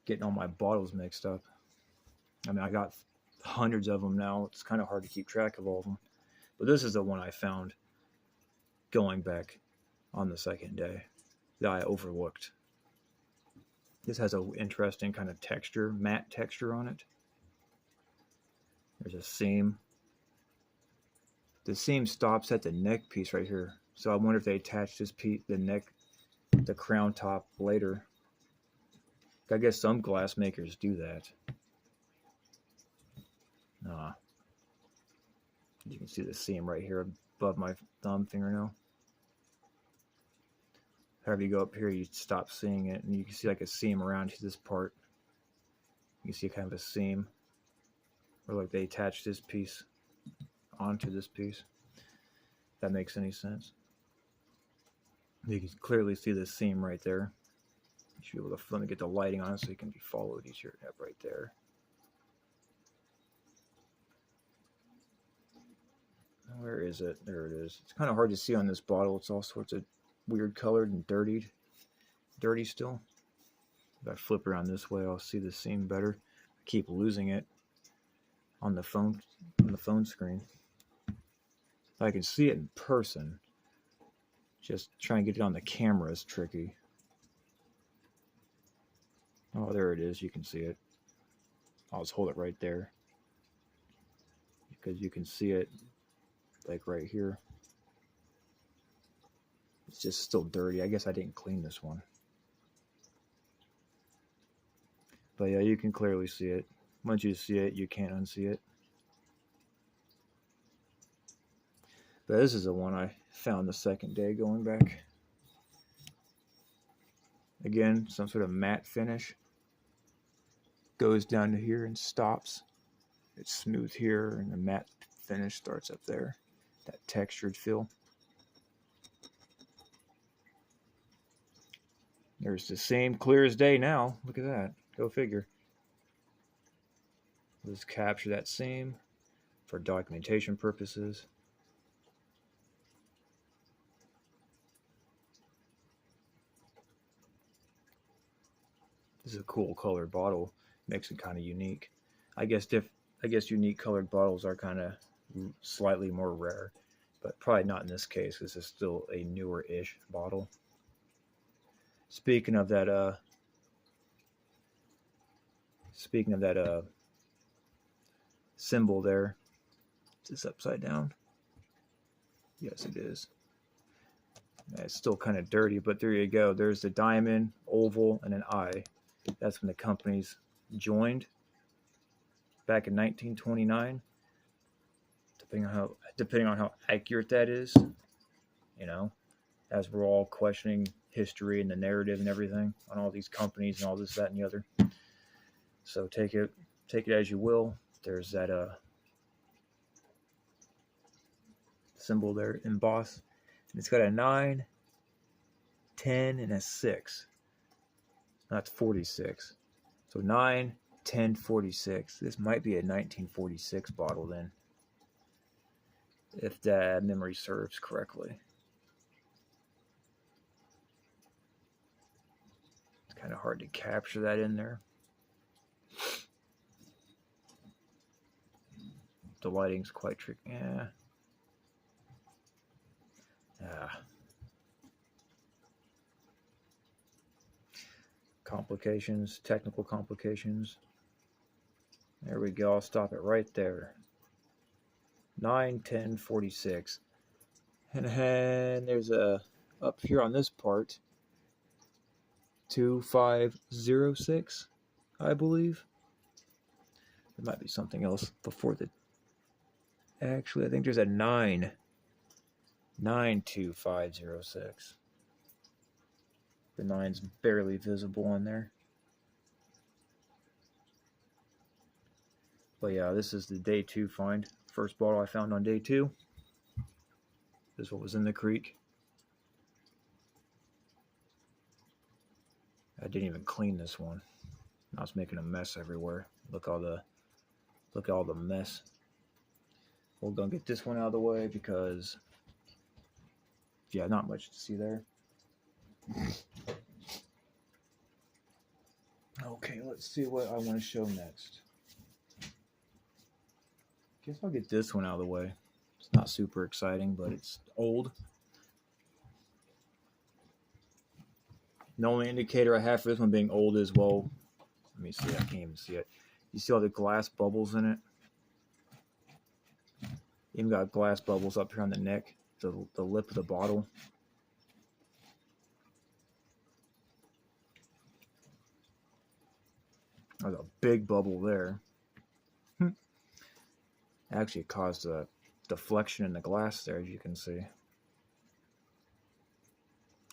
Getting all my bottles mixed up. I mean, I got hundreds of them now. It's kind of hard to keep track of all of them. But this is the one I found going back on the second day that I overlooked. This has an interesting kind of texture, matte texture on it. There's a seam. The seam stops at the neck piece right here. So I wonder if they attach this piece, the crown top later. I guess some glass makers do that. You can see the seam right here above my thumb fingernail. However you go up here, you stop seeing it, and you can see like a seam around this part. You see kind of a seam, or like they attach this piece onto this piece. If that makes any sense. You can clearly see the seam right there. You should be able to, let me get the lighting on it so you can be followed each other up right there. Where is it? There it is. It's kind of hard to see on this bottle. It's all sorts of weird colored and dirty still. If I flip around this way, I'll see the seam better. I keep losing it on the phone screen. I can see it in person. Just trying to get it on the camera is tricky. Oh, there it is. You can see it. I'll just hold it right there, because you can see it like right here. It's just still dirty. I guess I didn't clean this one. But yeah, you can clearly see it. Once you see it, you can't unsee it. But this is the one I found the second day going back. Again, some sort of matte finish. Goes down to here and stops. It's smooth here, and the matte finish starts up there. That textured feel. There's the same clear as day now. Look at that. Go figure. Let's capture that seam for documentation purposes. This is a cool colored bottle. Makes it kind of unique. I guess unique colored bottles are kind of slightly more rare, but probably not in this case. This is still a newer-ish bottle. Speaking of that symbol there, is this upside down? Yes, it is. It's still kind of dirty, but there you go. There's the diamond, oval, and an eye. That's when the companies joined back in 1929. Depending on how accurate that is, you know, as we're all questioning history and the narrative and everything on all these companies and all this, that, and the other. So take it as you will. There's that symbol there embossed. And it's got a 9, 10, and a 6. That's 46. So 9, 10, 46. This might be a 1946 bottle then, if that memory serves correctly. It's kind of hard to capture that in there. The lighting's quite tricky. Yeah. Complications, technical complications. There we go. I'll stop it right there. 9, 10, 46. And there's a, up here on this part, 2506, I believe. There might be something else before the, actually, I think there's a 92506. The 9's barely visible on there. But yeah, this is the day 2 find. First bottle I found on day 2. This is what was in the creek. I didn't even clean this one. I was making a mess everywhere. Look at all the mess. We're gonna get this one out of the way because, yeah, not much to see there. Okay, let's see what I want to show next. Guess I'll get this one out of the way. It's not super exciting, but it's old. The only indicator I have for this one being old is, well, let me see, I can't even see it. You see all the glass bubbles in it? Even got glass bubbles up here on the neck, the lip of the bottle. There's a big bubble there. Actually, it caused a deflection in the glass there, as you can see.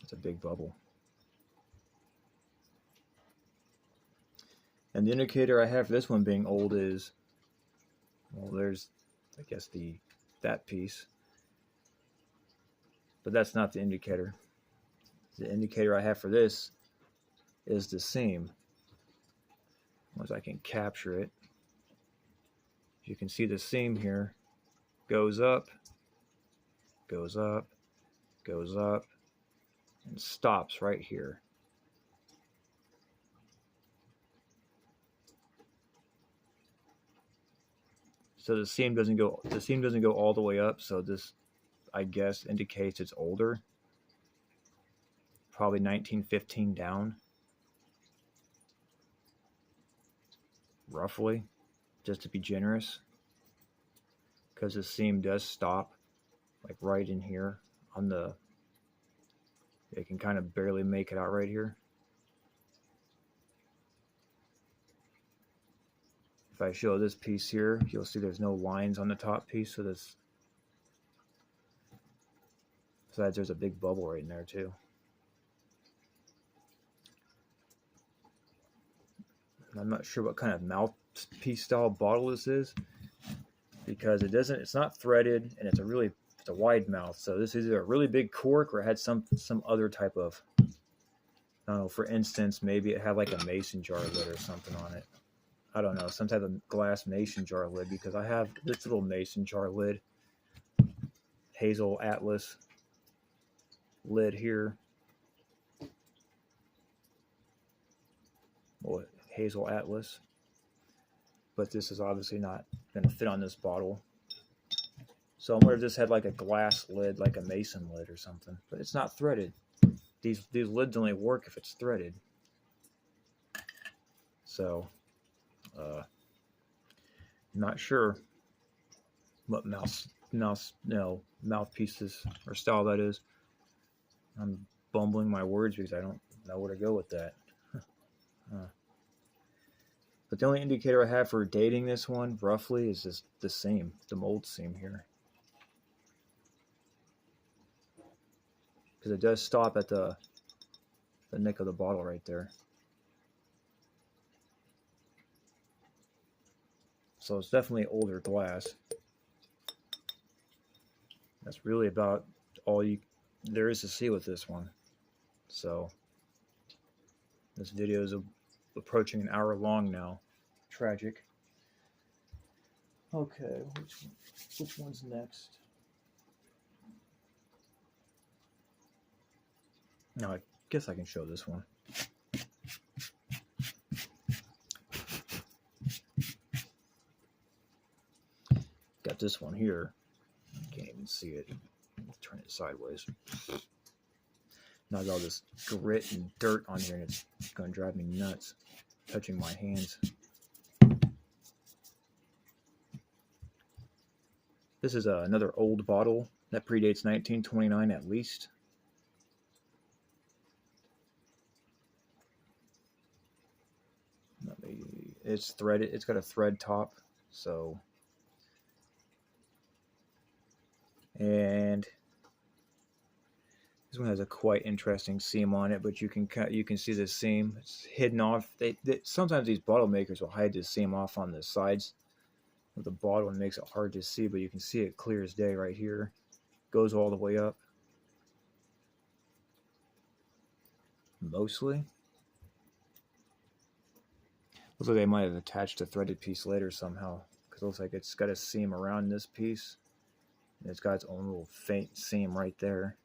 It's a big bubble. And the indicator I have for this one being old is, well, there's, I guess, that piece. But that's not the indicator. The indicator I have for this is the seam. Once I can capture it, you can see the seam here goes up, goes up, goes up, and stops right here. So the seam doesn't go all the way up, so this, I guess, indicates it's older. Probably 1915 down. Roughly, just to be generous. Because the seam does stop like right in here on the, you can kind of barely make it out right here. If I show this piece here, you'll see there's no lines on the top piece, so this, besides there's a big bubble right in there too. I'm not sure what kind of mouthpiece style bottle this is, because it's not threaded, and it's a wide mouth. So this is either a really big cork or it had some other type of, I don't know, for instance, maybe it had like a mason jar lid or something on it. I don't know, some type of glass mason jar lid, because I have this little mason jar lid, Hazel Atlas lid here. Well, Hazel Atlas. But this is obviously not going to fit on this bottle. So I wonder if this had like a glass lid, like a mason lid or something. But it's not threaded. These lids only work if it's threaded. So, not sure what mouthpieces or style that is. I'm bumbling my words because I don't know where to go with that. But the only indicator I have for dating this one, roughly, is just the seam, the mold seam here. Because it does stop at the neck of the bottle right there. So it's definitely older glass. That's really about all there is to see with this one. So this video is approaching an hour long now. Tragic. Okay, which one's next? No, I guess I can show this one. Got this one here. Can't even see it. Turn it sideways. Now there's all this grit and dirt on here, and it's going to drive me nuts, touching my hands. This is another old bottle that predates 1929 at least. It's threaded. It's got a thread top, so, and this one has a quite interesting seam on it, but you can see the seam. It's hidden off. Sometimes these bottle makers will hide the seam off on the sides of the bottle and makes it hard to see, but you can see it clear as day right here. Goes all the way up. Mostly. Looks like they might have attached a threaded piece later somehow, because it looks like it's got a seam around this piece. And it's got its own little faint seam right there.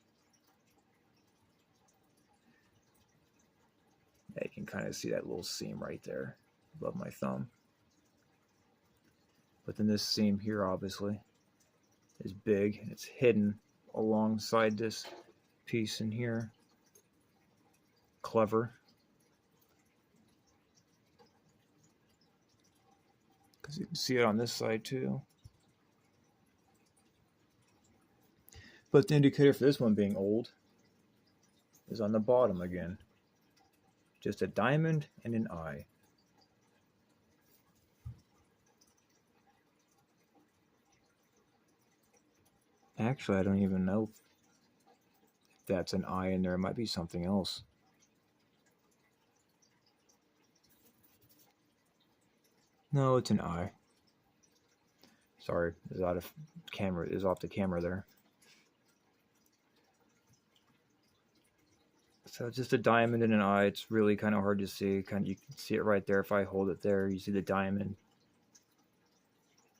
Yeah, you can kind of see that little seam right there above my thumb. But then this seam here obviously is big, and it's hidden alongside this piece in here. Clever. Because you can see it on this side too. But the indicator for this one being old is on the bottom again. Just a diamond and an eye. Actually, I don't even know if that's an eye in there. It might be something else. No, it's an eye. Sorry, it's out of camera. It's off the camera there. So it's just a diamond and an eye. It's really kind of hard to see. You can see it right there. If I hold it there, you see the diamond.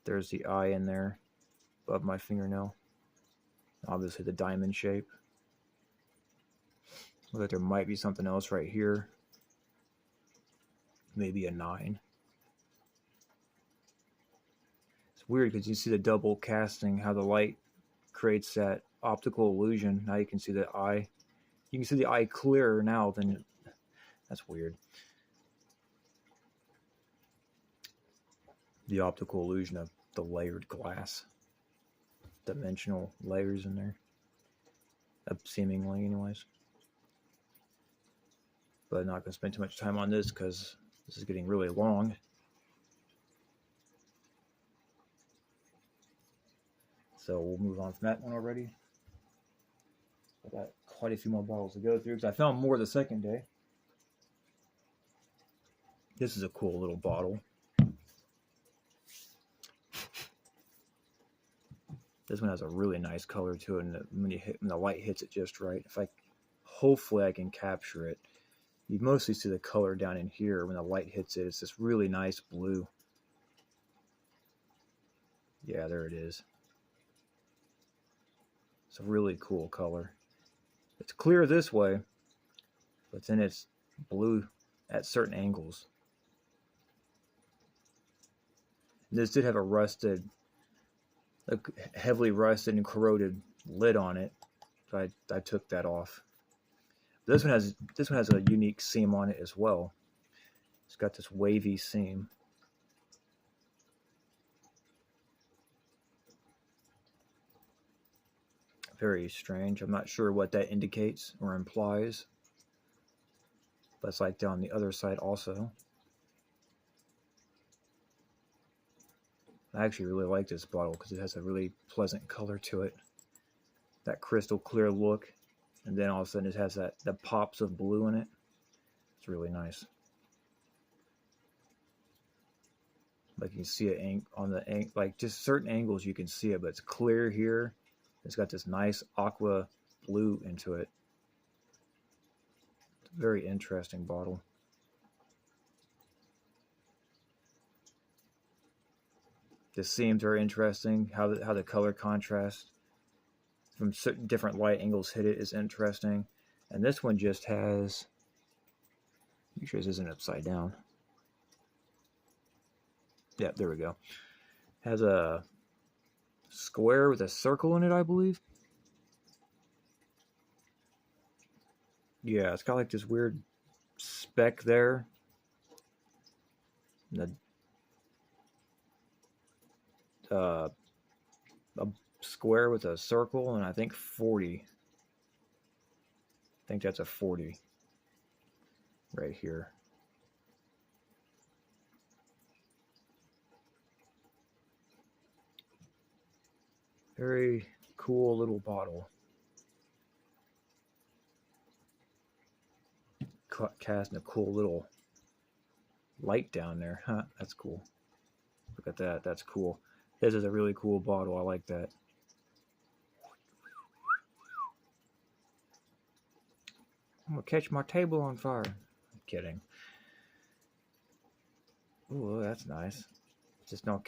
There's the eye in there above my fingernail. Obviously the diamond shape. Looks like there might be something else right here. Maybe a 9. It's weird because you see the double casting, how the light creates that optical illusion. Now you can see the eye. You can see the eye clearer now than... That's weird. The optical illusion of the layered glass. Dimensional layers in there. Seemingly, anyways. But I'm not going to spend too much time on this because this is getting really long. So we'll move on from that one already. I got quite a few more bottles to go through because I found more the second day. This is a cool little bottle. This one has a really nice color to it, and when the light hits it just right, hopefully I can capture it. You mostly see the color down in here when the light hits it. It's this really nice blue. Yeah, there it is. It's a really cool color. It's clear this way, but then it's blue at certain angles. This did have a heavily rusted and corroded lid on it, so I took that off. This one has a unique seam on it as well. It's got this wavy seam. Very strange. I'm not sure what that indicates or implies. But it's like down the other side also. I actually really like this bottle because it has a really pleasant color to it. That crystal clear look. And then all of a sudden it has the pops of blue in it. It's really nice. Like you can see it on the like just certain angles you can see it, but it's clear here. It's got this nice aqua blue into it. It's a very interesting bottle. The seams are interesting. How the color contrast from certain different light angles hit it is interesting. And this one just has... Make sure this isn't upside down. Yeah, there we go. Has a square with a circle in it, I believe. Yeah, it's got like this weird speck there. And a square with a circle, and I think 40. I think that's a 40 right here. Very cool little bottle. Casting a cool little light down there. Huh, that's cool. Look at that. That's cool. This is a really cool bottle. I like that. I'm gonna catch my table on fire. I'm kidding. Ooh, that's nice. Just now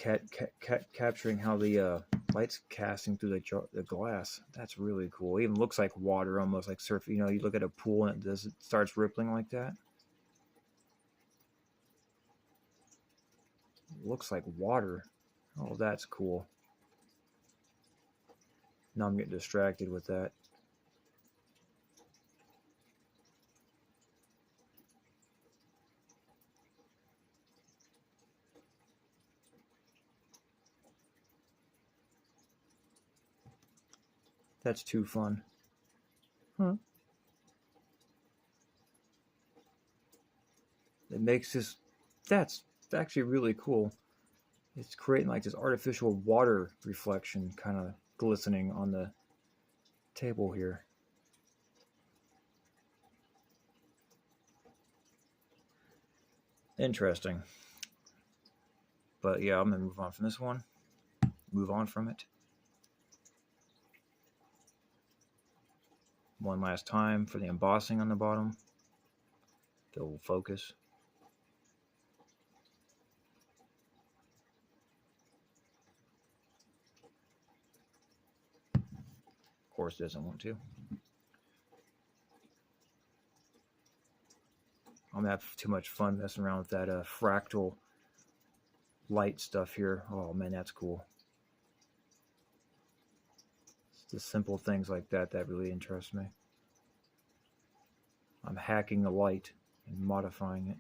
capturing how the light's casting through the glass. That's really cool. It even looks like water, almost like surf. You know, you look at a pool and it starts rippling like that. It looks like water. Oh, that's cool. Now I'm getting distracted with that. That's too fun. Huh. It makes this... That's actually really cool. It's creating like this artificial water reflection kind of glistening on the table here. Interesting. But yeah, I'm going to move on from this one. Move on from it. One last time for the embossing on the bottom. Get a little focus. Of course, it doesn't want to. I'm going to have too much fun messing around with that fractal light stuff here. Oh man, that's cool. It's the simple things like that that really interest me. I'm hacking the light and modifying it.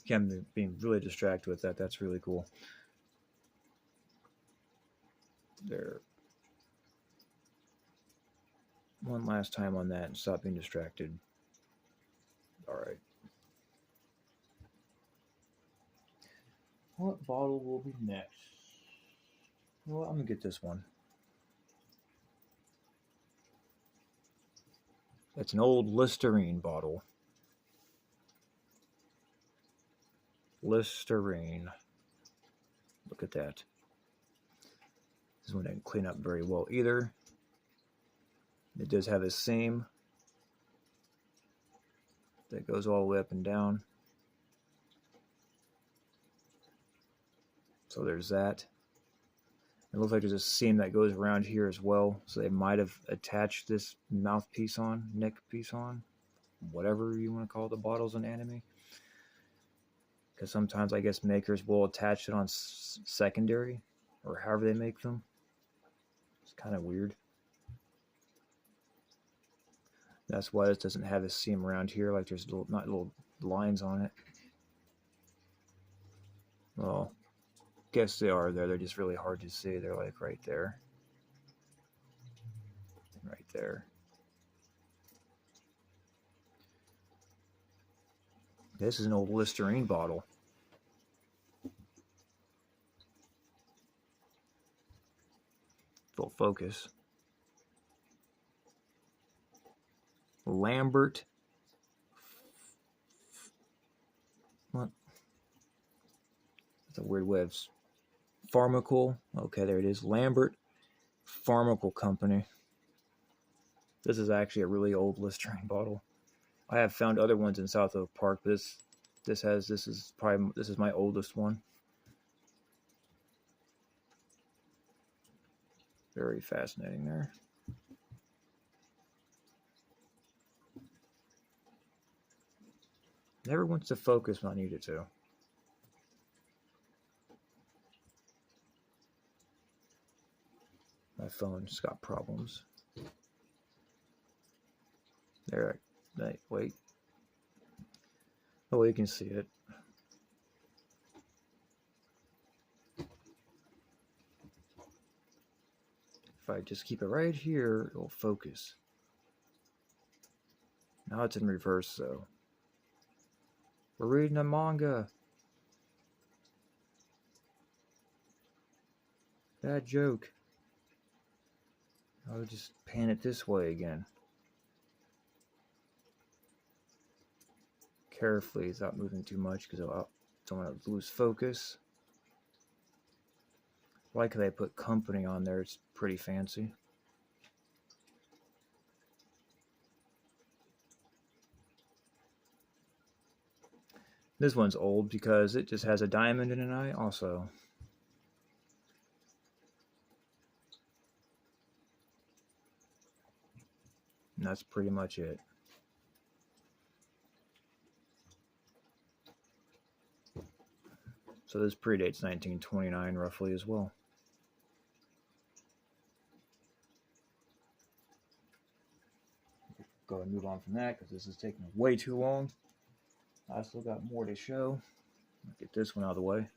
Yeah, I'm being really distracted with that. That's really cool. There. One last time on that and stop being distracted. All right. What bottle will be next? Well, I'm going to get this one. It's an old Listerine bottle. Listerine. Look at that. This one didn't clean up very well either. It does have a seam that goes all the way up and down. So there's that. It looks like there's a seam that goes around here as well. So they might have attached this mouthpiece on, neck piece on, whatever you want to call the bottles in anime. Because sometimes I guess makers will attach it on secondary or however they make them. It's kind of weird. That's why this doesn't have a seam around here, like there's not little lines on it. Well, guess they are there. They're just really hard to see. They're like right there. Right there. This is an old Listerine bottle. Full focus. Lambert. What? That's a weird way of... Pharmacal. Okay, there it is. Lambert Pharmacal Company. This is actually a really old Listerine bottle. I have found other ones in South Oak Park, but this is my oldest one. Very fascinating there. Never wants to focus when I need it to. My phone's got problems. There, wait. Oh, you can see it. If I just keep it right here, it'll focus. Now it's in reverse, though. We're reading a manga. Bad joke. I'll just pan it this way again. Carefully, without moving too much, because I don't want to lose focus. I like how they put company on there. It's pretty fancy. This one's old because it just has a diamond in an eye also. And that's pretty much it. So this predates 1929 roughly as well. Go ahead and move on from that because this is taking way too long. I still got more to show. Get this one out of the way.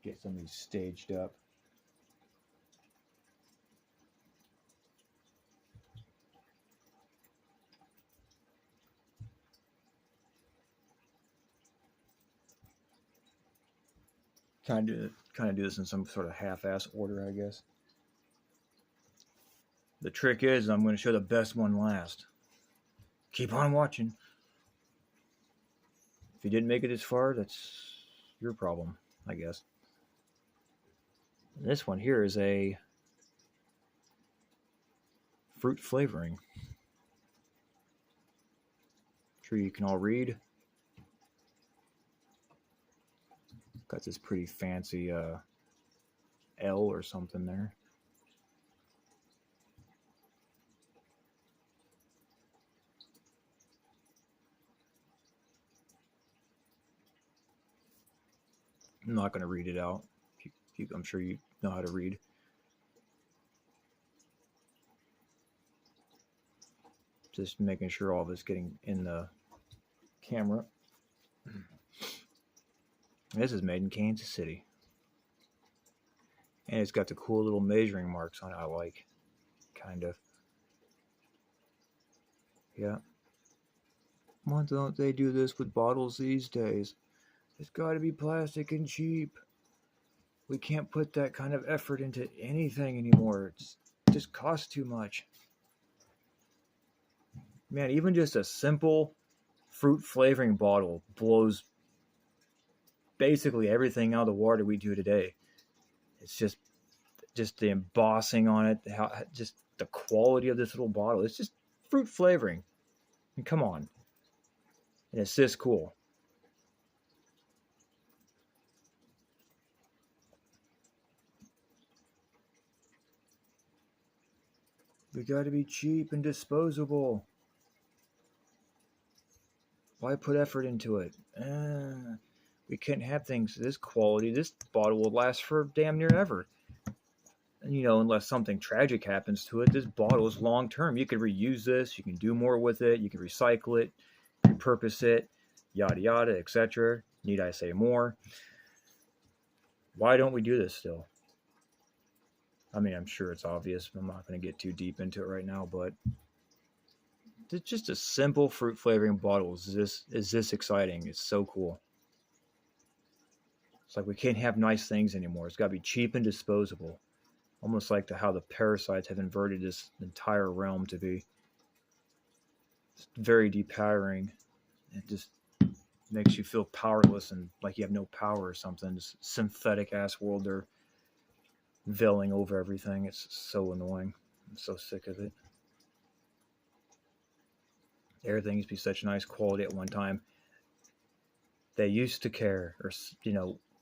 Get some of these staged up. Kind of do this in some sort of half-ass order, I guess. The trick is I'm going to show the best one last. Keep on watching. If you didn't make it this far, that's your problem, I guess. And this one here is a fruit flavoring. I'm sure you can all read. Got this pretty fancy L or something there. I'm not going to read it out. I'm sure you know how to read. Just making sure all of it's getting in the camera. This is made in Kansas City. And it's got the cool little measuring marks on it I like. Kind of. Yeah. Why don't they do this with bottles these days? It's got to be plastic and cheap. We can't put that kind of effort into anything anymore. It just costs too much. Man, even just a simple fruit flavoring bottle blows basically everything out of the water we do today. It's just the embossing on it, just the quality of this little bottle. It's just fruit flavoring. I mean, come on. And it's this cool. We got to be cheap and disposable. Why put effort into it? We can't have things this quality. This bottle will last for damn near ever. And, unless something tragic happens to it, this bottle is long term. You can reuse this. You can do more with it. You can recycle it, repurpose it, yada yada, etc. Need I say more? Why don't we do this still? I mean, I'm sure it's obvious. I'm not going to get too deep into it right now, but it's just a simple fruit flavoring bottle is this exciting. It's so cool. It's like we can't have nice things anymore. It's got to be cheap and disposable. Almost like how the parasites have inverted this entire realm to be. It's very depowering. It just makes you feel powerless and like you have no power or something. This synthetic ass world they're veiling over everything. It's so annoying. I'm so sick of it. Everything used to be such nice quality at one time. They used to care, or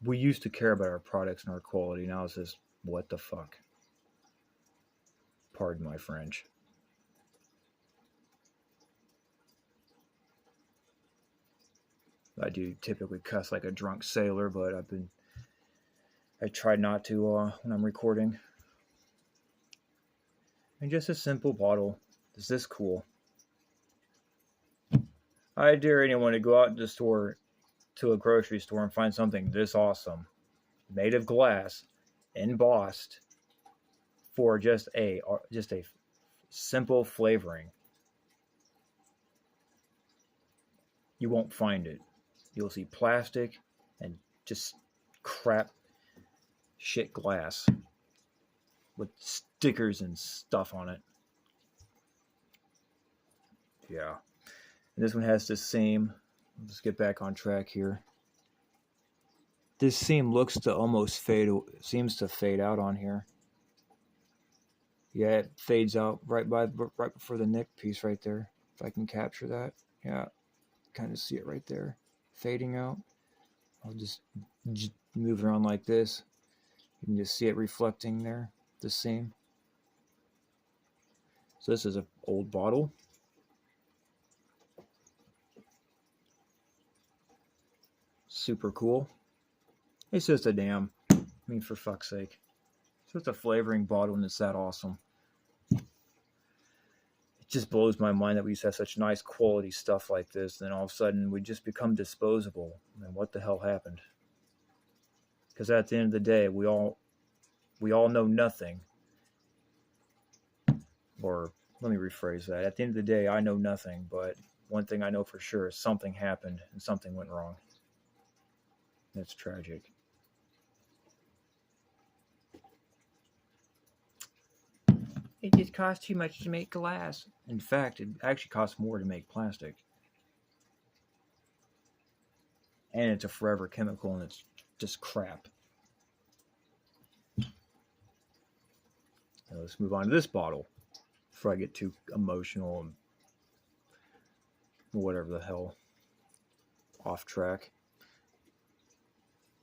we used to care about our products and our quality. Now it's just, what the fuck? Pardon my French. I do typically cuss like a drunk sailor, but I try not to when I'm recording. And just a simple bottle is this cool. I dare anyone to go out to a grocery store and find something this awesome, made of glass, embossed, for just a simple flavoring. You won't find it. You'll see plastic and just crap shit glass with stickers and stuff on it. Yeah. And this one has the same. Let's get back on track here. This seam seems to fade out on here. Yeah, it fades out right before the neck piece right there. If I can capture that. Yeah, kind of see it right there. Fading out. I'll just move it around like this. You can just see it reflecting there, the seam. So this is an old bottle. Super cool. It's just for fuck's sake. It's just a flavoring bottle and it's that awesome. just blows my mind that we used to have such nice quality stuff like this, and then all of a sudden we just become disposable. And what the hell happened? Because at the end of the day, we all know nothing. Or let me rephrase that. At the end of the day, I know nothing, but one thing I know for sure is something happened and something went wrong. That's tragic. It just costs too much to make glass. In fact, it actually costs more to make plastic. And it's a forever chemical, and it's just crap. Now let's move on to this bottle before I get too emotional and whatever the hell, off track.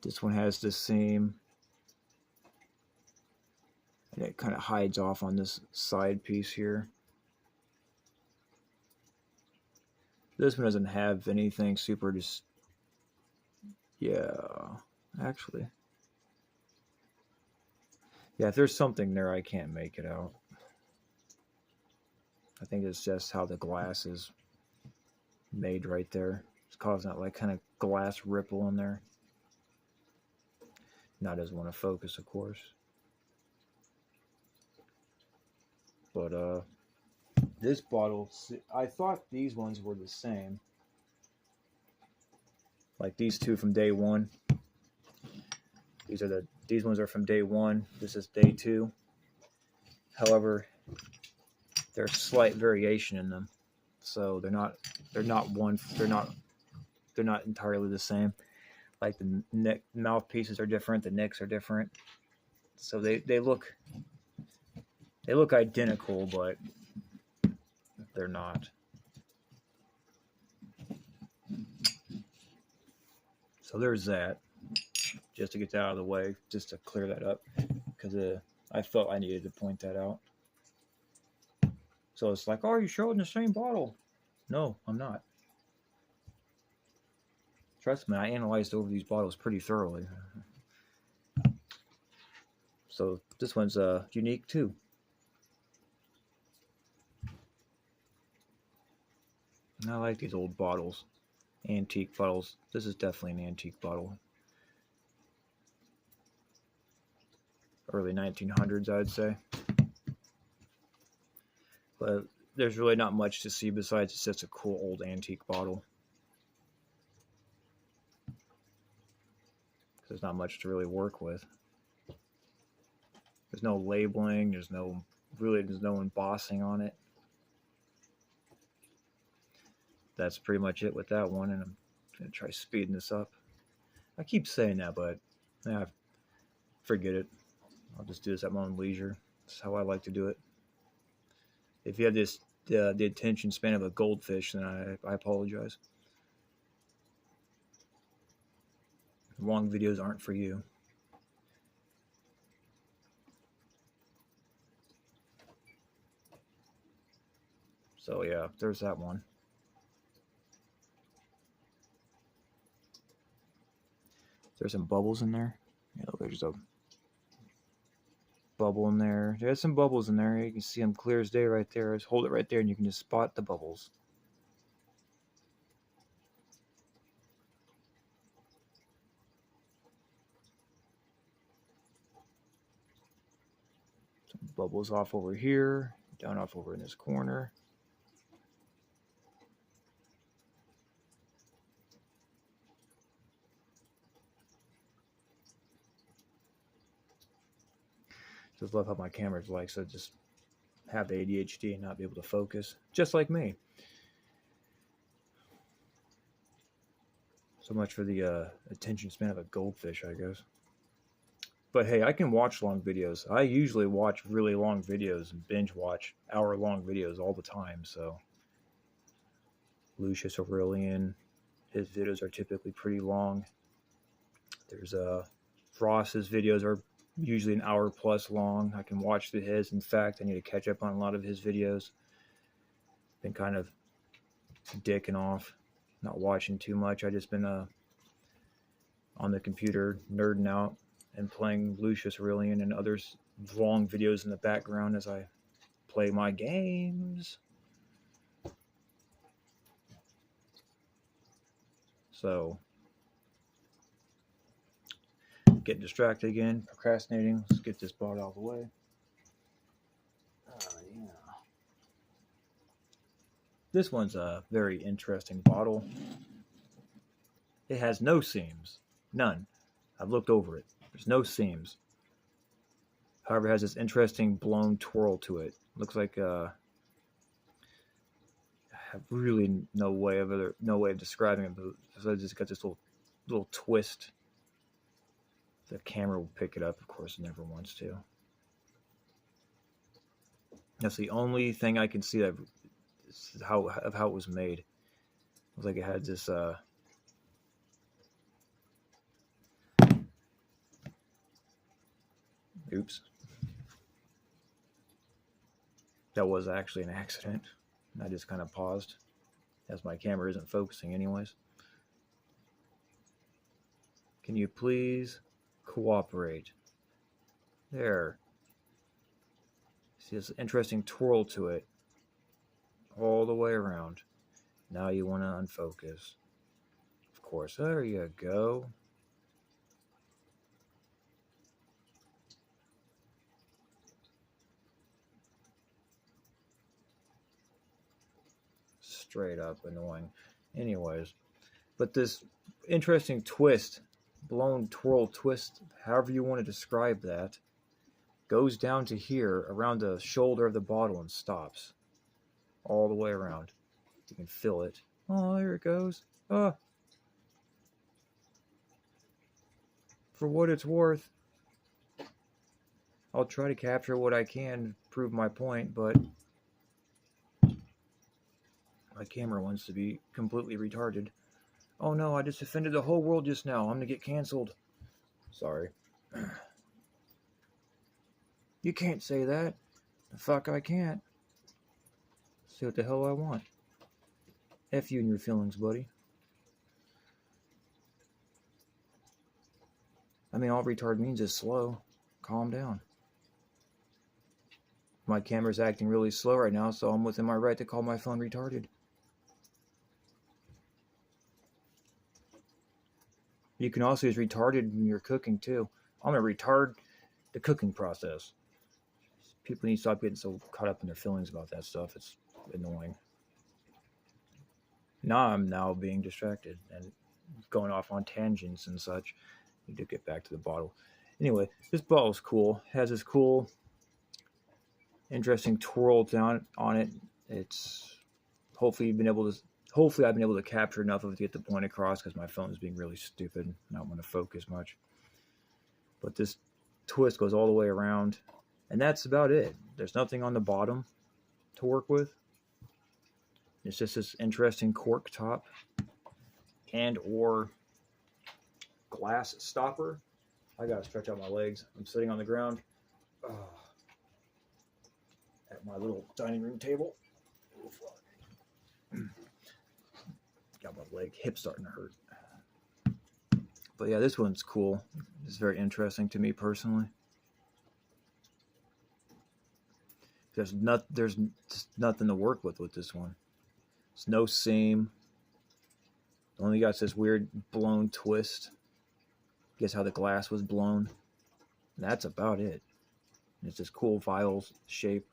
This one has the same, and it kind of hides off on this side piece here. This one doesn't have anything super just, yeah, actually. Yeah, if there's something there, I can't make it out. I think it's just how the glass is made right there. It's causing that like kind of glass ripple in there. Now it doesn't want to focus, of course. But this bottle, I thought these ones were the same. Like these two from day one. These ones are from day one. This is day two. However, there's slight variation in them, so they're not entirely the same. Like the mouthpieces are different, the necks are different, so they look identical, but they're not. So there's that. Just to get that out of the way, just to clear that up, because I felt I needed to point that out. So it's like, oh, you showing the same bottle? No, I'm not. Trust me, I analyzed over these bottles pretty thoroughly. So this one's unique too. And I like these old bottles, antique bottles. This is definitely an antique bottle. Early 1900s, I'd say. But there's really not much to see besides it's just a cool old antique bottle. There's not much to really work with. There's no labeling, there's no embossing on it. That's pretty much it with that one, and I'm going to try speeding this up. I keep saying that, but forget it. I'll just do this at my own leisure. That's how I like to do it. If you have the attention span of a goldfish, then I apologize. Long videos aren't for you. So yeah, there's that one. There's some bubbles in there. Yeah, there's a bubble in there. There's some bubbles in there. You can see them clear as day right there. Just hold it right there and you can just spot the bubbles. Some bubbles off over here, down off over in this corner. Just love how my camera's like, so just have ADHD and not be able to focus, just like me. So much for the attention span of a goldfish, I guess. But hey, I can watch long videos. I usually watch really long videos and binge watch hour-long videos all the time. So Lucius Aurelian, his videos are typically pretty long. There's Ross's videos are usually an hour plus long. I can watch through his. In fact, I need to catch up on a lot of his videos. Been kind of dicking off, not watching too much. I just been on the computer nerding out and playing Lucius Aurelian and others long videos in the background as I play my games. So, getting distracted again, procrastinating. Let's get this bottle out of the way. Yeah. This one's a very interesting bottle. It has no seams. None. I've looked over it. There's no seams. However, it has this interesting blown twirl to it. Looks like I have really no way of describing it, but so it's just got this little twist. The camera will pick it up, of course, it never wants to. That's the only thing I can see of how it was made. It was like it had this oops. That was actually an accident. I just kind of paused as my camera isn't focusing anyways. Can you please cooperate? There. See this interesting twirl to it all the way around. Now you want to unfocus. Of course, there you go. Straight up annoying. Anyways, but this interesting twist, blown twirl twist, however you want to describe that, goes down to here around the shoulder of the bottle and stops all the way around. You can feel it. Oh, there it goes. For what it's worth, I'll try to capture what I can, prove my point, but my camera wants to be completely retarded. Oh no, I just offended the whole world just now. I'm gonna get canceled. Sorry. You can't say that. The fuck I can't. Say what the hell I want. F you and your feelings, buddy. I mean, all retard means is slow. Calm down. My camera's acting really slow right now, so I'm within my right to call my phone retarded. You can also use retarded when you're cooking too. I'm gonna retard the cooking process. People need to stop getting so caught up in their feelings about that stuff. It's annoying. I'm now being distracted and going off on tangents and such. Need to get back to the bottle. Anyway, this bottle's cool. It has this cool, interesting twirl down on it. It's hopefully I've been able to capture enough of it to get the point across, because my phone is being really stupid and I don't want to focus much. But this twist goes all the way around, and that's about it. There's nothing on the bottom to work with. It's just this interesting cork top and or glass stopper. I gotta stretch out my legs. I'm sitting on the ground at my little dining room table. Got my hip starting to hurt. But yeah, this one's cool. It's very interesting to me personally. There's just nothing to work with this one. There's no seam. Only got this weird blown twist. Guess how the glass was blown. And that's about it. And it's this cool vial shape.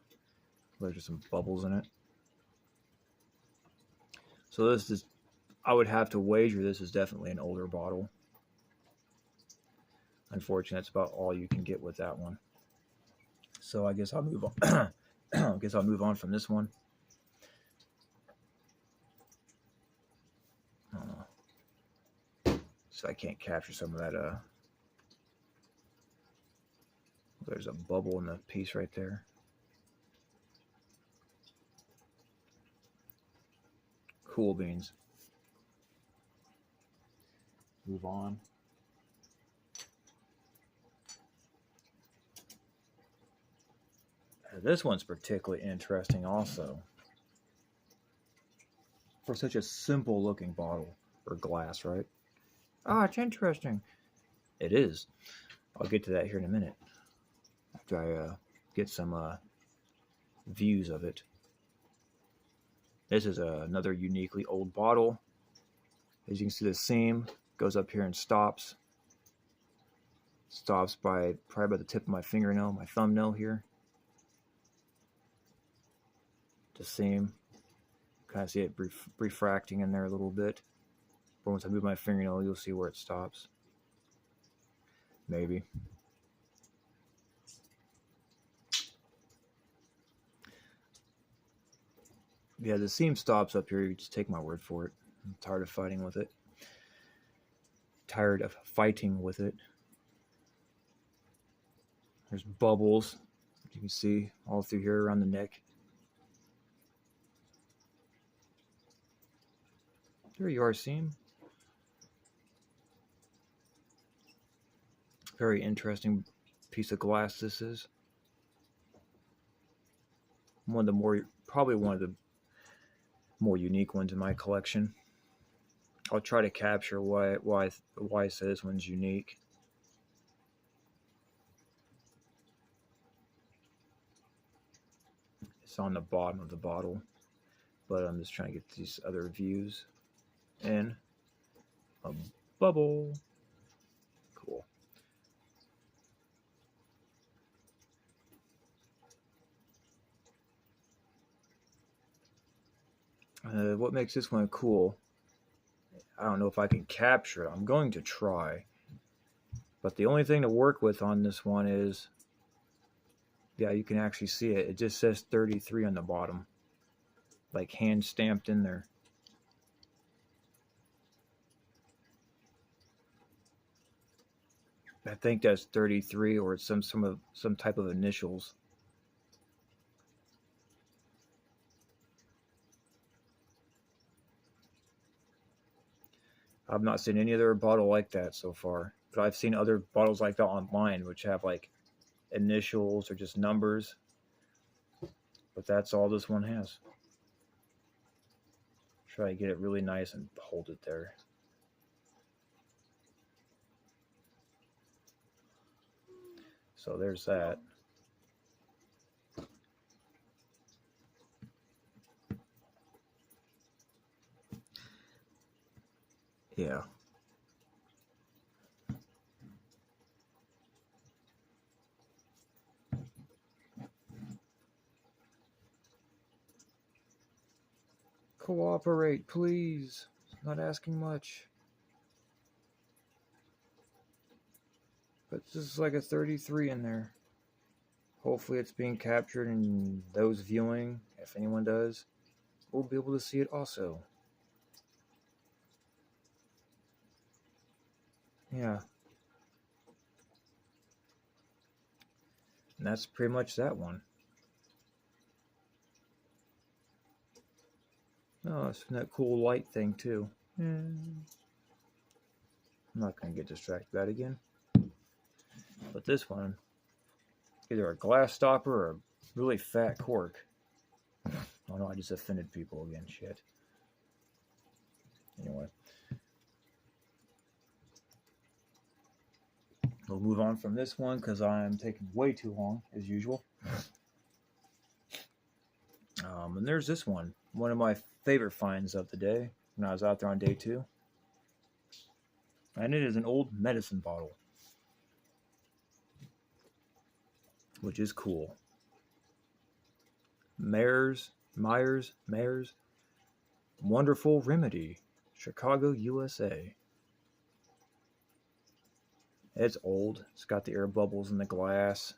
There's just some bubbles in it. So this is, I would have to wager this is definitely an older bottle. Unfortunately, that's about all you can get with that one. So I guess I'll move on. I guess I'll move on from this one. So I can't capture some of that. There's a bubble in the piece right there. Cool beans. Move on. This one's particularly interesting also. For such a simple looking bottle or glass, right? It's interesting. It is. I'll get to that here in a minute. After I get some views of it. This is another uniquely old bottle. As you can see, the seam goes up here and stops. Stops by probably by the tip of my fingernail, my thumbnail here. The seam. Kind of see it refracting in there a little bit. But once I move my fingernail, you'll see where it stops. Maybe. Yeah, the seam stops up here. You just take my word for it. I'm tired of fighting with it. Tired of fighting with it. There's bubbles, you can see all through here around the neck. There you are, seam. Very interesting piece of glass this is. Probably one of the more unique ones in my collection. I'll try to capture why I say this one's unique. It's on the bottom of the bottle, but I'm just trying to get these other views in. A bubble. Cool. What makes this one cool, I don't know if I can capture it. I'm going to try. But the only thing to work with on this one is, yeah, you can actually see it. It just says 33 on the bottom. Like hand stamped in there. I think that's 33, or it's some type of initials. I've not seen any other bottle like that so far, but I've seen other bottles like that online, which have like initials or just numbers, but that's all this one has. Try to get it really nice and hold it there. So there's that. Yeah. Cooperate, please. Not asking much. But this is like a 33 in there. Hopefully it's being captured, and those viewing, if anyone does, will be able to see it also. Yeah. And that's pretty much that one. Oh, it's that cool light thing too. I'm not going to get distracted by that again. But this one, either a glass stopper or a really fat cork. Oh no, I just offended people again. Shit. Anyway. We'll move on from this one because I'm taking way too long, as usual. And there's this one. One of my favorite finds of the day when I was out there on day 2. And it is an old medicine bottle, which is cool. Myers, Wonderful Remedy, Chicago, USA. It's old. It's got the air bubbles in the glass.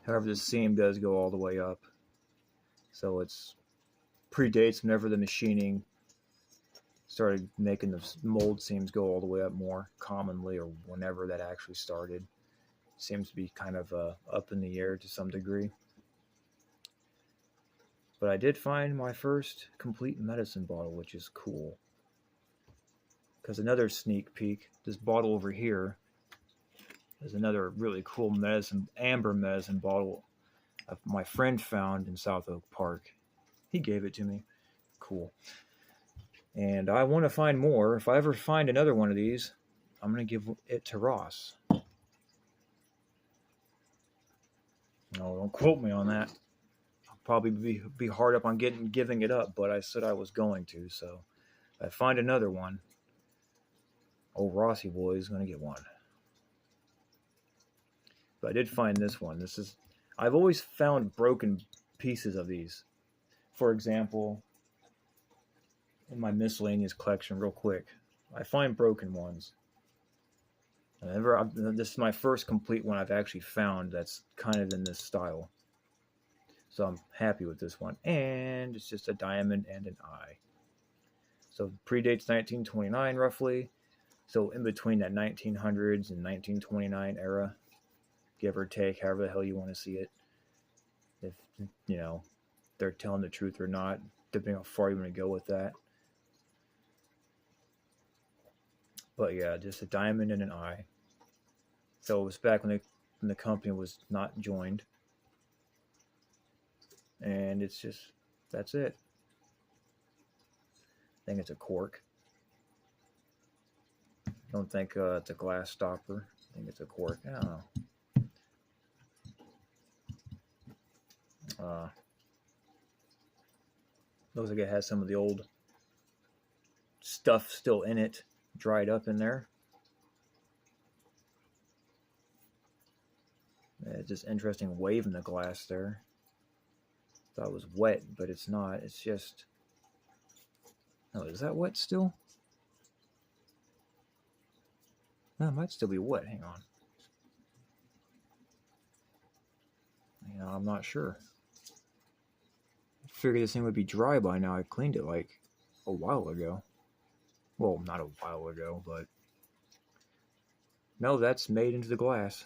However, the seam does go all the way up. So it's predates whenever the machining started making the mold seams go all the way up more commonly, or whenever that actually started. Seems to be kind of up in the air to some degree. But I did find my first complete medicine bottle, which is cool. Because another sneak peek, this bottle over here is another really cool amber medicine bottle my friend found in South Oak Park. He gave it to me. Cool. And I want to find more. If I ever find another one of these, I'm going to give it to Ross. No, don't quote me on that. I'll probably be hard up on giving it up, but I said I was going to, so If I find another one, old Rossi boy is going to get one. But I did find this one. I've always found broken pieces of these. For example, in my miscellaneous collection, real quick, I find broken ones. This is my first complete one I've actually found that's kind of in this style. So I'm happy with this one. And it's just a diamond and an eye. So predates 1929 roughly. So in between that 1900s and 1929 era, give or take, however the hell you want to see it. If, they're telling the truth or not, depending on how far you want to go with that. But yeah, just a diamond and an eye. So it was back when the company was not joined. And it's just, that's it. I think it's a cork. I don't think it's a glass stopper. I think it's a cork. I don't know. Looks like it has some of the old stuff still in it, dried up in there. Just interesting wave in the glass there. Thought it was wet, but it's not. It's just... Oh, is that wet still? No, it might still be wet. Hang on. I'm not sure. I figured this thing would be dry by now. I cleaned it like a while ago. Well, not a while ago, but... No, that's made into the glass.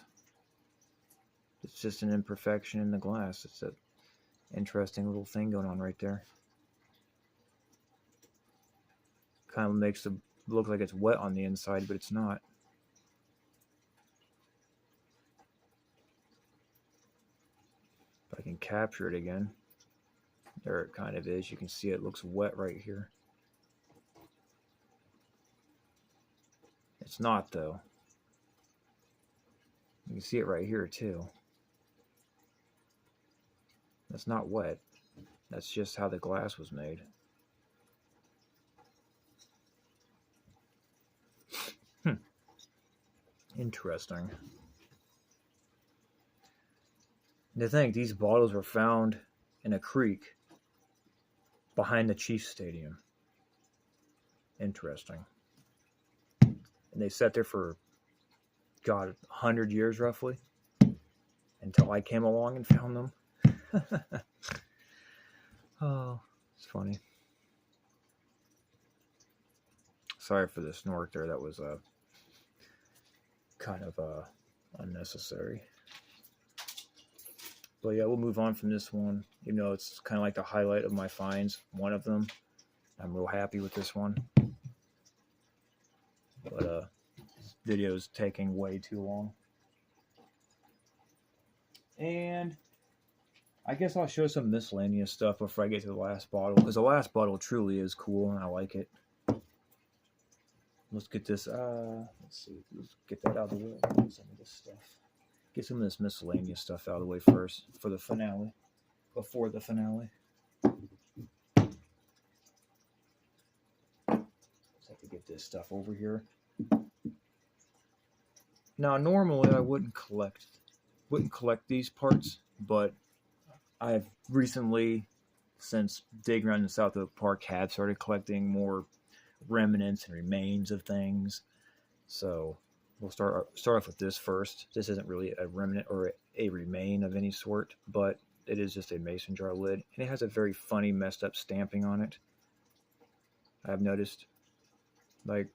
It's just an imperfection in the glass. It's an interesting little thing going on right there. Kind of makes it look like it's wet on the inside, but it's not. If I can capture it again. There it kind of is. You can see it looks wet right here. It's not, though. You can see it right here, too. That's not wet. That's just how the glass was made. Interesting. To think these bottles were found in a creek behind the Chiefs Stadium. Interesting. And they sat there for, God, 100 years roughly, until I came along and found them. Oh, it's funny. Sorry for the snort there. That was kind of unnecessary. But yeah, we'll move on from this one. Even though it's kind of like the highlight of my finds, one of them. I'm real happy with this one. But this video is taking way too long. And I guess I'll show some miscellaneous stuff before I get to the last bottle, because the last bottle truly is cool and I like it. Let's get this, let's see, let's get that out of the way. Some of this stuff. Get some of this miscellaneous stuff out of the way first for the finale, before the finale. Just have to get this stuff over here. Now, normally I wouldn't collect these parts, but I've recently, since digging around in South Oak Park, have started collecting more remnants and remains of things. So we'll start off with this first. This isn't really a remnant or a remain of any sort, but it is just a mason jar lid, and it has a very funny, messed up stamping on it. I've noticed, like,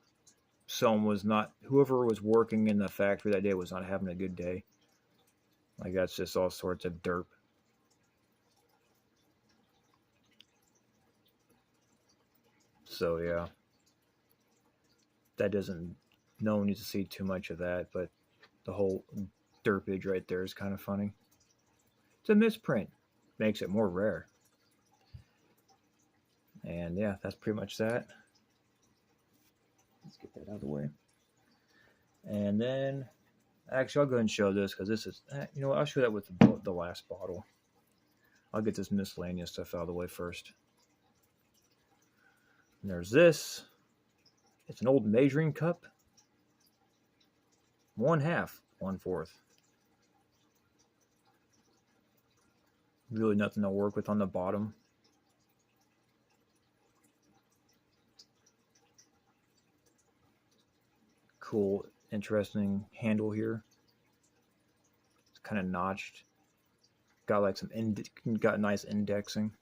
whoever was working in the factory that day was not having a good day. Like, that's just all sorts of derp. So yeah, no one needs to see too much of that, but the whole derpage right there is kind of funny. It's a misprint, makes it more rare. And yeah, that's pretty much that. Let's get that out of the way. And then, actually, I'll go ahead and show this, because this is, you know what, I'll show that with the last bottle. I'll get this miscellaneous stuff out of the way first. And there's this. It's an old measuring cup. 1/2, 1/4. Really nothing to work with on the bottom. Cool, interesting handle here. It's kind of notched. Got like got nice indexing.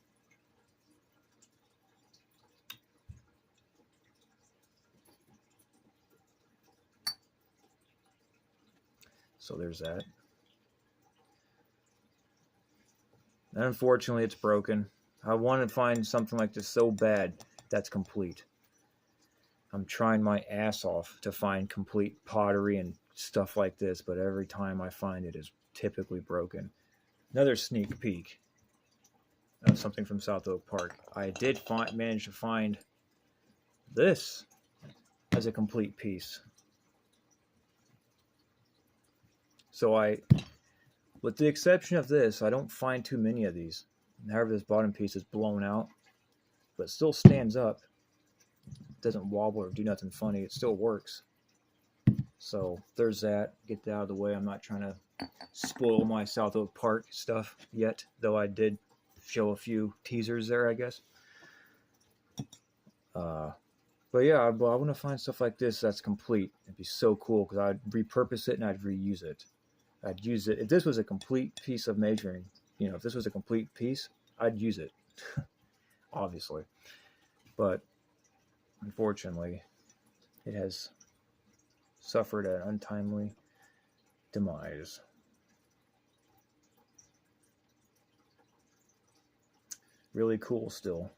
So there's that. And unfortunately, it's broken. I want to find something like this so bad that's complete. I'm trying my ass off to find complete pottery and stuff like this, but every time I find it is typically broken. Another sneak peek of something from South Oak Park. I did manage to find this as a complete piece. So with the exception of this, I don't find too many of these. However, this bottom piece is blown out, but still stands up. Doesn't wobble or do nothing funny. It still works. So there's that. Get that out of the way. I'm not trying to spoil my South Oak Park stuff yet, though I did show a few teasers there, I guess. But yeah, I want to find stuff like this that's complete. It'd be so cool because I'd repurpose it and I'd reuse it. I'd use it. If this was a complete piece of measuring, if this was a complete piece, I'd use it, obviously. But unfortunately, it has suffered an untimely demise. Really cool still.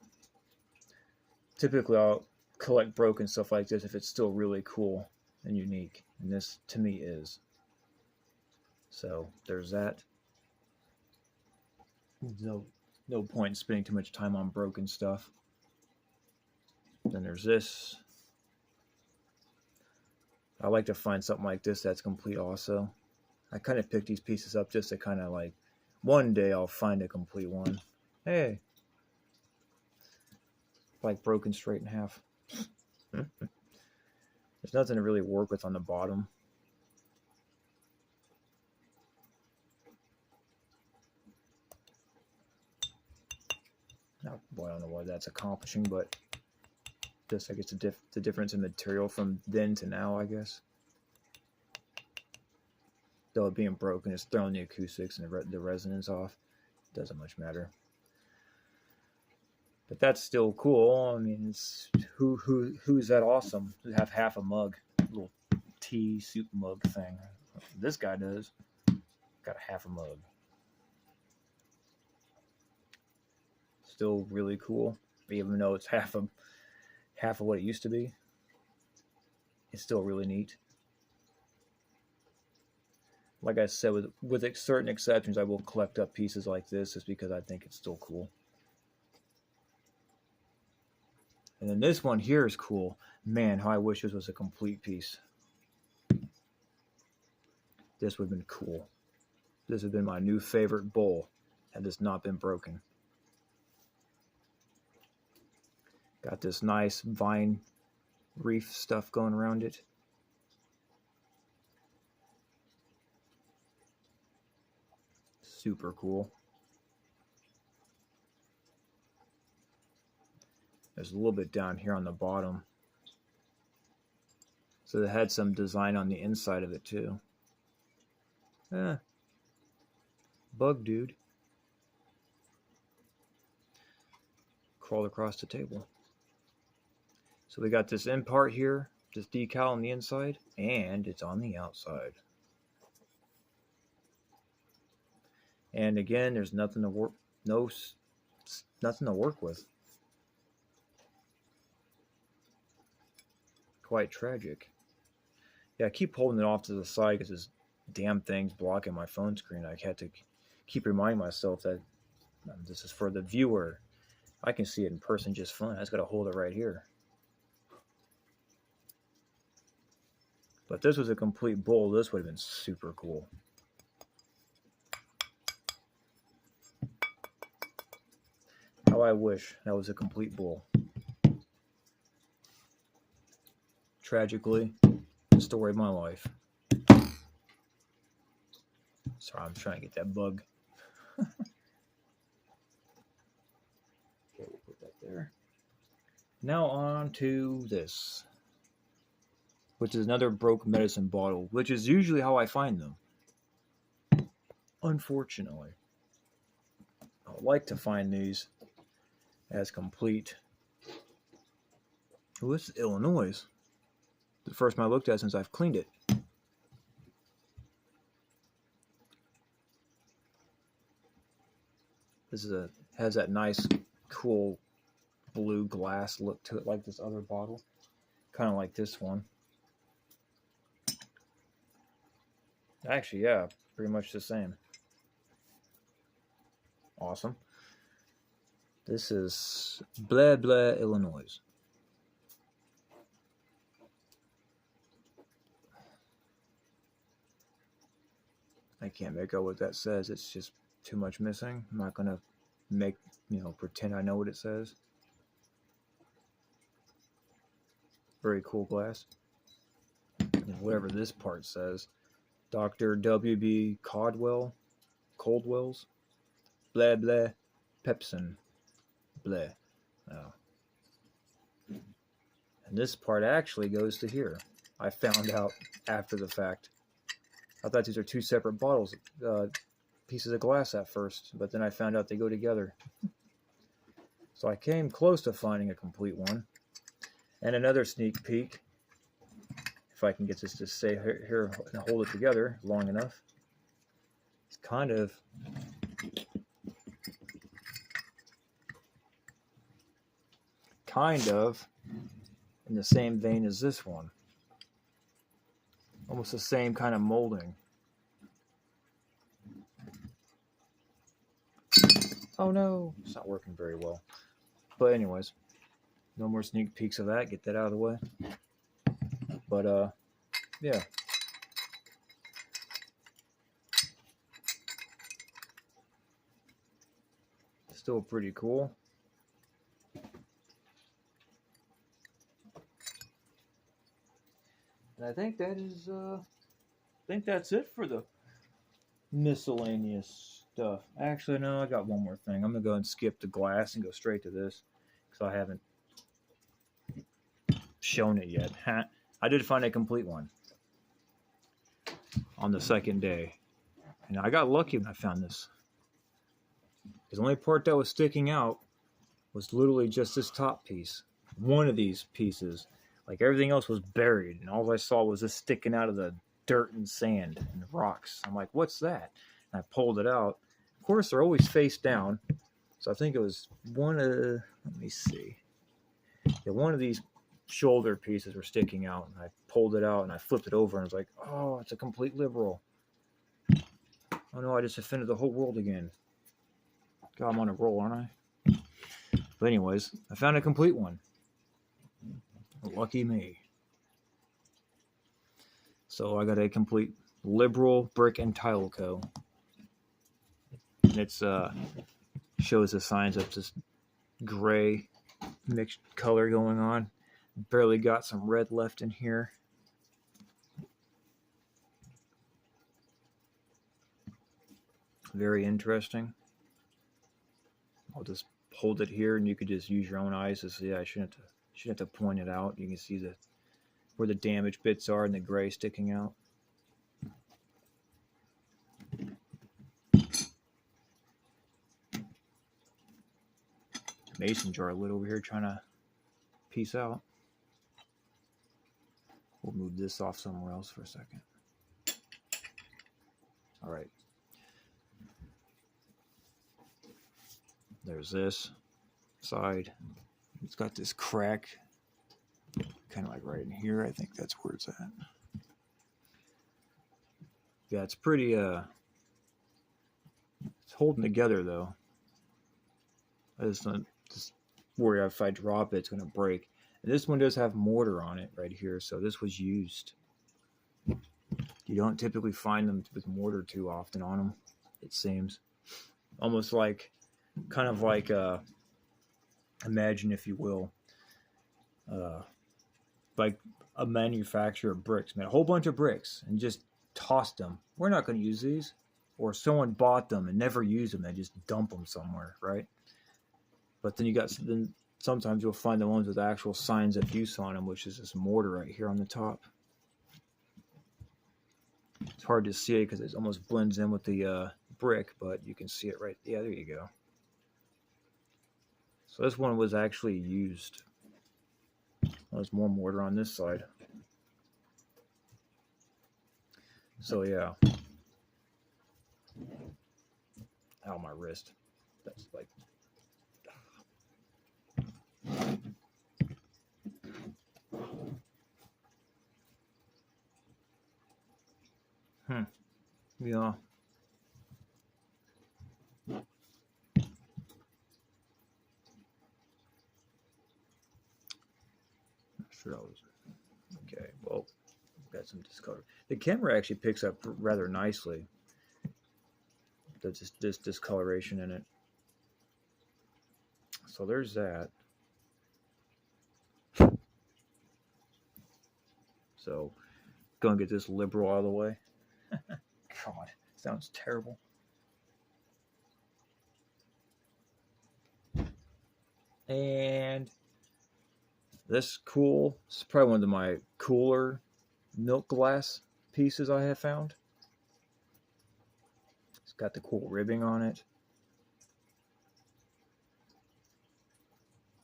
Typically, I'll collect broken stuff like this if it's still really cool and unique. And this, to me, is. So, there's that. No point in spending too much time on broken stuff. Then there's this. I like to find something like this that's complete also. I kind of pick these pieces up just to kind of like, one day I'll find a complete one. Hey. Like broken straight in half. There's nothing to really work with on the bottom. Boy, I don't know what that's accomplishing, but just I guess the difference in material from then to now, I guess. Though it being broken, it's throwing the acoustics and the resonance off. Doesn't much matter. But that's still cool. I mean, it's who's that awesome to have half a mug, a little tea soup mug thing. This guy does. Got a half a mug. Still really cool, even though it's half of what it used to be. It's still really neat. Like I said, with certain exceptions, I will collect up pieces like this just because I think it's still cool. And then this one here is cool. Man, how I wish this was a complete piece. This would have been cool. This would have been my new favorite bowl had this not been broken. Got this nice vine reef stuff going around it. Super cool. There's a little bit down here on the bottom. So they had some design on the inside of it too. Bug dude. Crawled across the table. So we got this end part here, this decal on the inside, and it's on the outside. And again, there's nothing to work, nothing to work with. Quite tragic. Yeah, I keep holding it off to the side because this damn thing's blocking my phone screen. I had to keep reminding myself that this is for the viewer. I can see it in person just fine. I just got to hold it right here. But this was a complete bowl. This would have been super cool. How I wish that was a complete bowl. tragically, the story of my life. Sorry, I'm trying to get that bug. Okay, we'll put that there. Now on to this, which is another broke medicine bottle, which is usually how I find them. Unfortunately, I like to find these as complete. Oh, this is Illinois. The first one I looked at since I've cleaned it. This is has that nice, cool blue glass look to it, like this other bottle, kind of like this one. Actually, yeah, pretty much the same. Awesome. This is Blah Blah, Illinois. I can't make out what that says. It's just too much missing. I'm not gonna make, pretend I know what it says. Very cool glass. And whatever this part says. Dr. W.B. Coldwell's, blah blah, Pepsin, blah. Oh. And this part actually goes to here. I found out after the fact. I thought these are two separate bottles, pieces of glass at first, but then I found out they go together. So I came close to finding a complete one. And another sneak peek, if I can get this to stay here and hold it together long enough. It's kind of in the same vein as this one. Almost the same kind of molding. Oh no, it's not working very well. But anyways, no more sneak peeks of that. Get that out of the way. But yeah. Still pretty cool. And I think that is that's it for the miscellaneous stuff. Actually, no, I got one more thing. I'm gonna go and skip the glass and go straight to this because I haven't shown it yet. I did find a complete one on the second day, and I got lucky when I found this. The only part that was sticking out was literally just this top piece. One of these pieces. Like everything else was buried, and all I saw was this sticking out of the dirt and sand and rocks. I'm like, what's that? And I pulled it out. Of course, they're always face down. So I think it was one of, let me see. Yeah, one of these shoulder pieces were sticking out, and I pulled it out, and I flipped it over, and I was like, oh, it's a complete liberal. Oh no, I just offended the whole world again. God, I'm on a roll, aren't I? But anyways, I found a complete one. Lucky me. So I got a complete Liberal Brick and Tile Co. And it's shows the signs of this gray mixed color going on. Barely got some red left in here. Very interesting. I'll just hold it here, and you could just use your own eyes to see. I shouldn't have to point it out. You can see where the damaged bits are and the gray sticking out. Mason jar lid over here trying to piece out. We'll move this off somewhere else for a second. All right. There's this side. It's got this crack, kind of like right in here. I think that's where it's at. Yeah, it's pretty, it's holding together though. I just worry if I drop it, it's going to break. And this one does have mortar on it right here, so this was used. You don't typically find them with mortar too often on them, it seems. Almost like, kind of like, imagine, if you will, like a manufacturer of bricks, made a whole bunch of bricks and just tossed them. We're not going to use these. Or someone bought them and never used them. They just dump them somewhere, right? But then then sometimes you'll find the ones with actual signs of use on them, which is this mortar right here on the top. It's hard to see it because it almost blends in with the brick, but you can see it right. Yeah, there you go. So this one was actually used. There's more mortar on this side. So yeah. Ow, my wrist. That's like... Yeah. Sure, I was... Okay, well, got some discolor. The camera actually picks up rather nicely. There's this discoloration in it. So there's that. So, gonna get this liberal out of the way. God, sounds terrible. And this cool, this is probably one of my cooler milk glass pieces I have found. It's got the cool ribbing on it.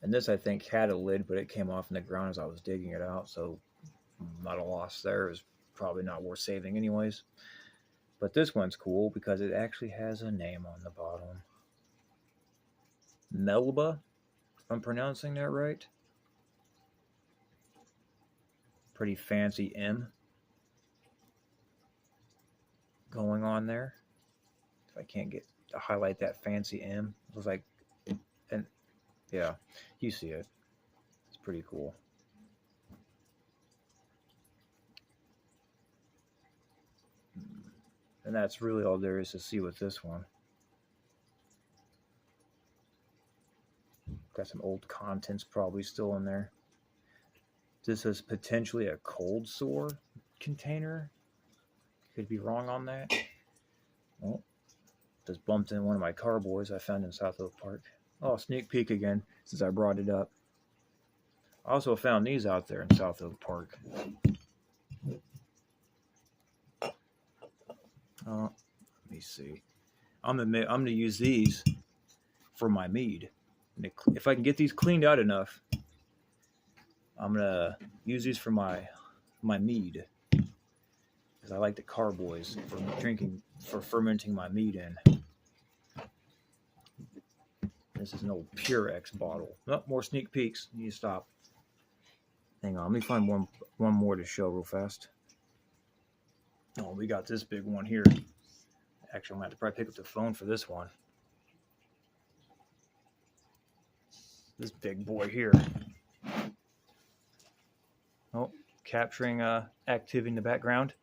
And this, I think, had a lid, but it came off in the ground as I was digging it out, so not a loss there. It was probably not worth saving anyways. But this one's cool because it actually has a name on the bottom. Melba, if I'm pronouncing that right. Pretty fancy M going on there. If I can't get to highlight that fancy M, it looks like, and yeah, you see it. It's pretty cool. And that's really all there is to see with this one. Got some old contents probably still in there. This is potentially a cold sore container. Could be wrong on that. Oh, just bumped in one of my carboys I found in South Oak Park. Oh, sneak peek again since I brought it up. I also found these out there in South Oak Park. Let me see. I'm gonna use these for my mead. If I can get these cleaned out enough, I'm gonna use these for my mead, because I like the carboys for fermenting my mead in. This is an old Purex bottle. Oh, more sneak peeks. You need to stop. Hang on, let me find one more to show real fast. Oh, we got this big one here. Actually, I'm gonna have to probably pick up the phone for this one. This big boy here. Oh, capturing activity in the background.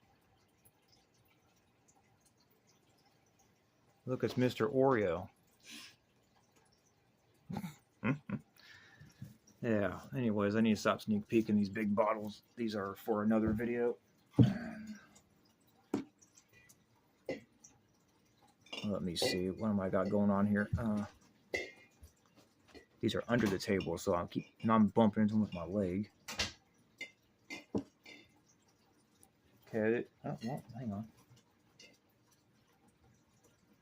Look, it's Mr. Oreo. Yeah, anyways, I need to stop sneak peeking these big bottles. These are for another video. Let me see. What am I got going on here? These are under the table, so I'm bumping into them with my leg. Okay. Oh, well, hang on.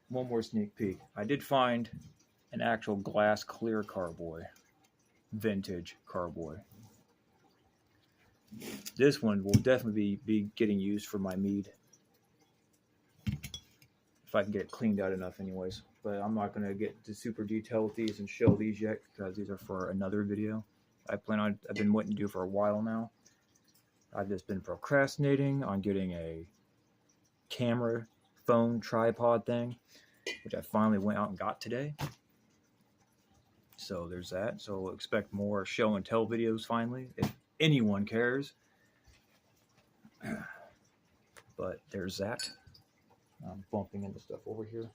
One more sneak peek. I did find an actual glass clear carboy. Vintage carboy. This one will definitely be getting used for my mead. If I can get it cleaned out enough anyways. But I'm not going to get to super detail with these and show these yet, because these are for another video I've been waiting to do for a while now. I've just been procrastinating on getting a camera phone tripod thing, which I finally went out and got today. So there's that. So expect more show and tell videos finally, if anyone cares. But there's that. I'm bumping into stuff over here.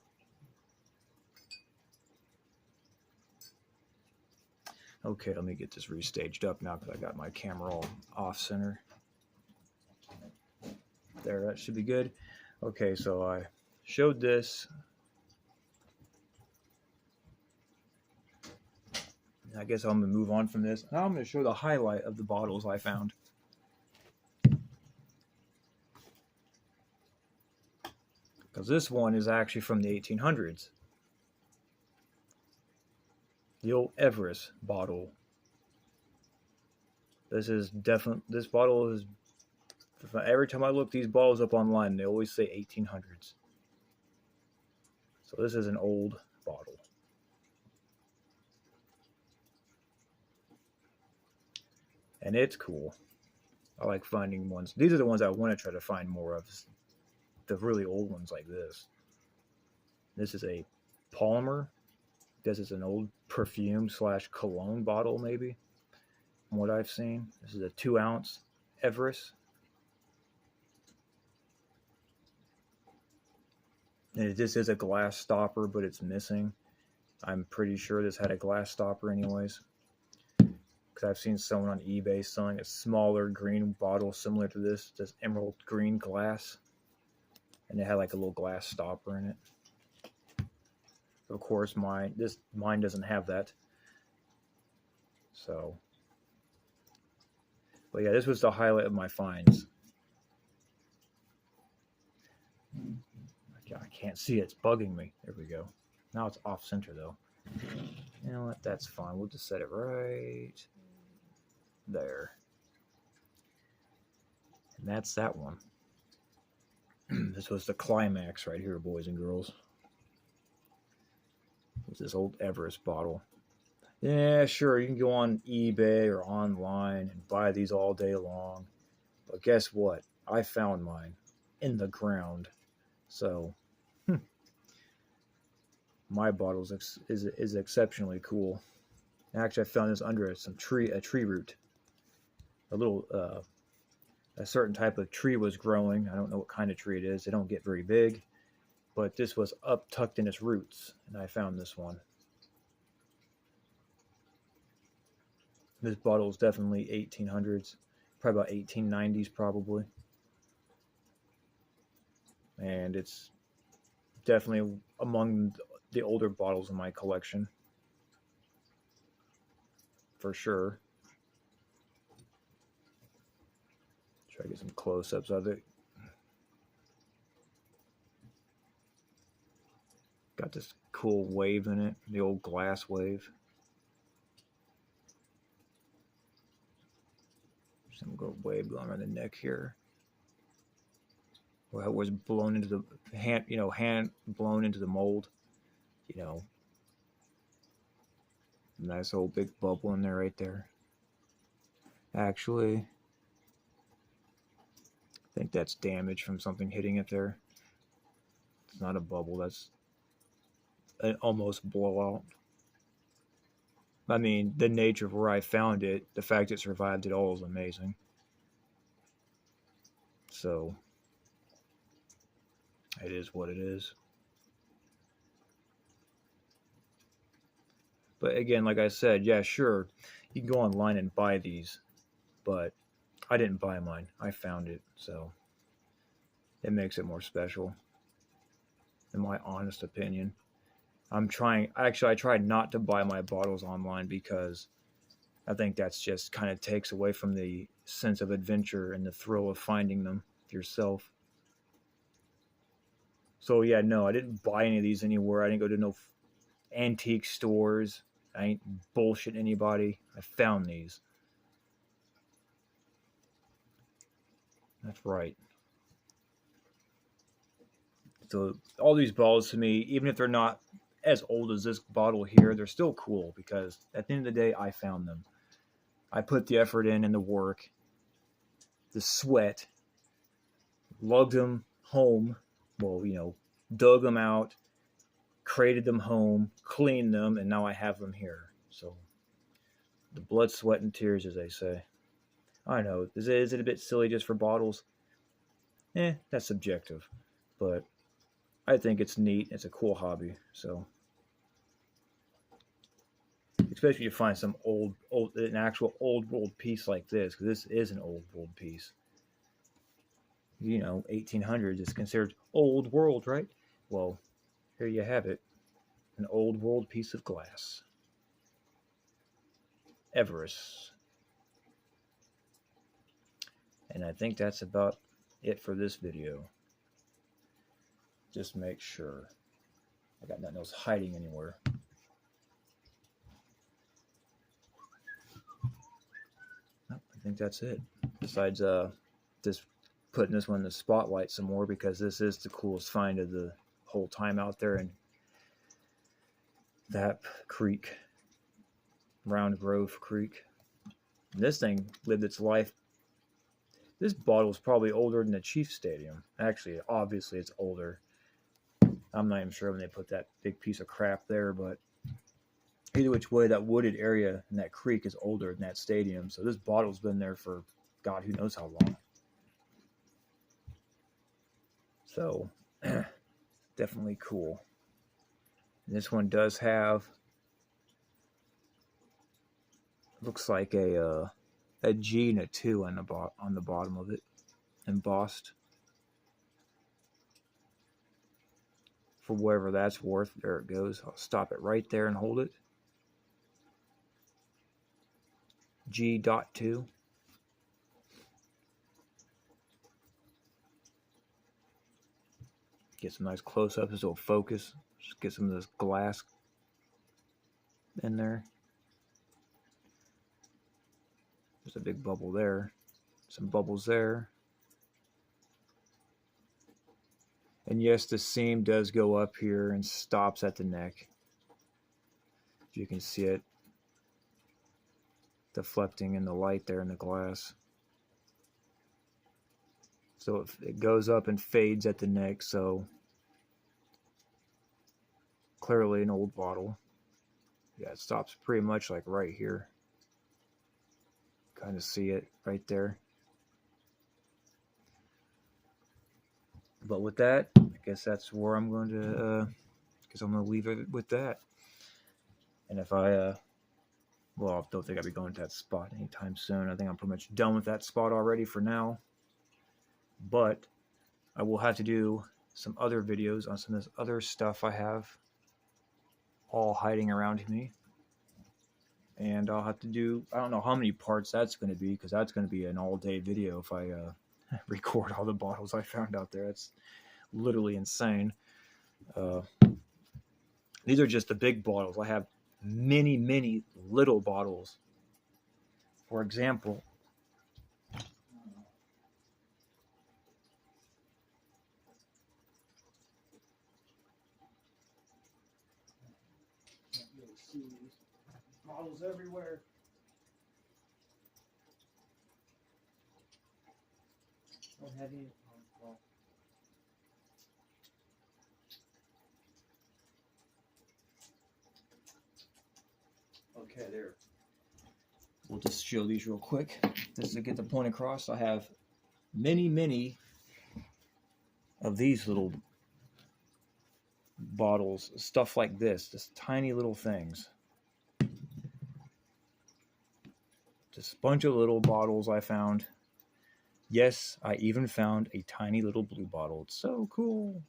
Okay, let me get this restaged up now because I got my camera all off center. There, that should be good. Okay, so I showed this. I guess I'm going to move on from this. Now I'm going to show the highlight of the bottles I found. Because this one is actually from the 1800s. The old Everest bottle. This bottle is, every time I look these bottles up online, they always say 1800s. So this is an old bottle. And it's cool. I like finding ones. These are the ones I want to try to find more of. The really old ones like this. This is a polymer. This is an old perfume / cologne bottle, maybe, from what I've seen. This is a 2-ounce Everest. And this is a glass stopper, but it's missing. I'm pretty sure this had a glass stopper anyways. Because I've seen someone on eBay selling a smaller green bottle similar to this emerald green glass. And it had like a little glass stopper in it. Of course, mine doesn't have that. So, but yeah, this was the highlight of my finds. I can't see it. It's bugging me. There we go. Now it's off center though. You know what? That's fine. We'll just set it right there. And that's that one. This was the climax right here, boys and girls. It's this old Everest bottle. Yeah, sure, you can go on eBay or online and buy these all day long. But guess what? I found mine in the ground. So, my bottle is exceptionally cool. Actually, I found this under a tree root. A certain type of tree was growing. I don't know what kind of tree it is. They don't get very big. But this was tucked in its roots, and I found this one. This bottle is definitely 1800s, probably about 1890s probably. And it's definitely among the older bottles in my collection. For sure. Try to get some close-ups of it. Got this cool wave in it, the old glass wave. Some wave going around the neck here. Well, it was blown into the hand blown into the mold. Nice old big bubble in there right there. Actually, I think that's damage from something hitting it there. It's not a bubble, that's an almost blowout. I mean, the nature of where I found it, the fact it survived it all is amazing. So, it is what it is. But again, like I said, yeah, sure, you can go online and buy these, but I didn't buy mine. I found it, so it makes it more special, in my honest opinion. I tried not to buy my bottles online because I think that's just kind of takes away from the sense of adventure and the thrill of finding them yourself. So yeah, no, I didn't buy any of these anywhere. I didn't go to no antique stores. I ain't bullshitting anybody. I found these. That's right. So all these bottles to me, even if they're not as old as this bottle here, they're still cool because at the end of the day, I found them. I put the effort in and the work, the sweat, lugged them home. Well, dug them out, created them home, cleaned them, and now I have them here. So the blood, sweat, and tears, as they say. I know, is it a bit silly just for bottles? That's subjective. But I think it's neat. It's a cool hobby. So, especially if you find some an actual old world piece like this, because this is an old world piece. 1800s is considered old world, right? Well, here you have it, an old world piece of glass. Everest. And I think that's about it for this video. Just make sure I got nothing else hiding anywhere. I think that's it. Besides just putting this one in the spotlight some more, because this is the coolest find of the whole time out there in that creek, Round Grove Creek. And this thing lived its life. This bottle is probably older than the Chiefs Stadium. Actually, obviously it's older. I'm not even sure when they put that big piece of crap there, but either which way, that wooded area in that creek is older than that stadium. So this bottle's been there for God, who knows how long. So definitely cool. And this one does have, looks like a G and a 2 on the bottom of it, embossed. For whatever that's worth, there it goes. I'll stop it right there and hold it. G.2. Get some nice close-ups. This will focus. Just get some of this glass in there. There's a big bubble there. Some bubbles there. And yes, the seam does go up here and stops at the neck. You can see it deflecting in the light there in the glass. So it goes up and fades at the neck, so clearly an old bottle. Yeah, it stops pretty much like right here. Kind of see it right there. But with that, I guess that's where I'm going to leave it with that. And if I well, I don't think I'll be going to that spot anytime soon. I think I'm pretty much done with that spot already for now. But I will have to do some other videos on some of this other stuff I have all hiding around me. And I'll have to do, I don't know how many parts that's going to be, because that's going to be an all-day video if I record all the bottles I found out there. That's literally insane. These are just the big bottles. I have many, many little bottles. For example, can't really see these bottles everywhere. Don't have any. Well, okay, there. We'll just show these real quick. Just to get the point across, I have many, many of these little bottles, stuff like this, just tiny little things. Just a bunch of little bottles I found. Yes, I even found a tiny little blue bottle. It's so cool.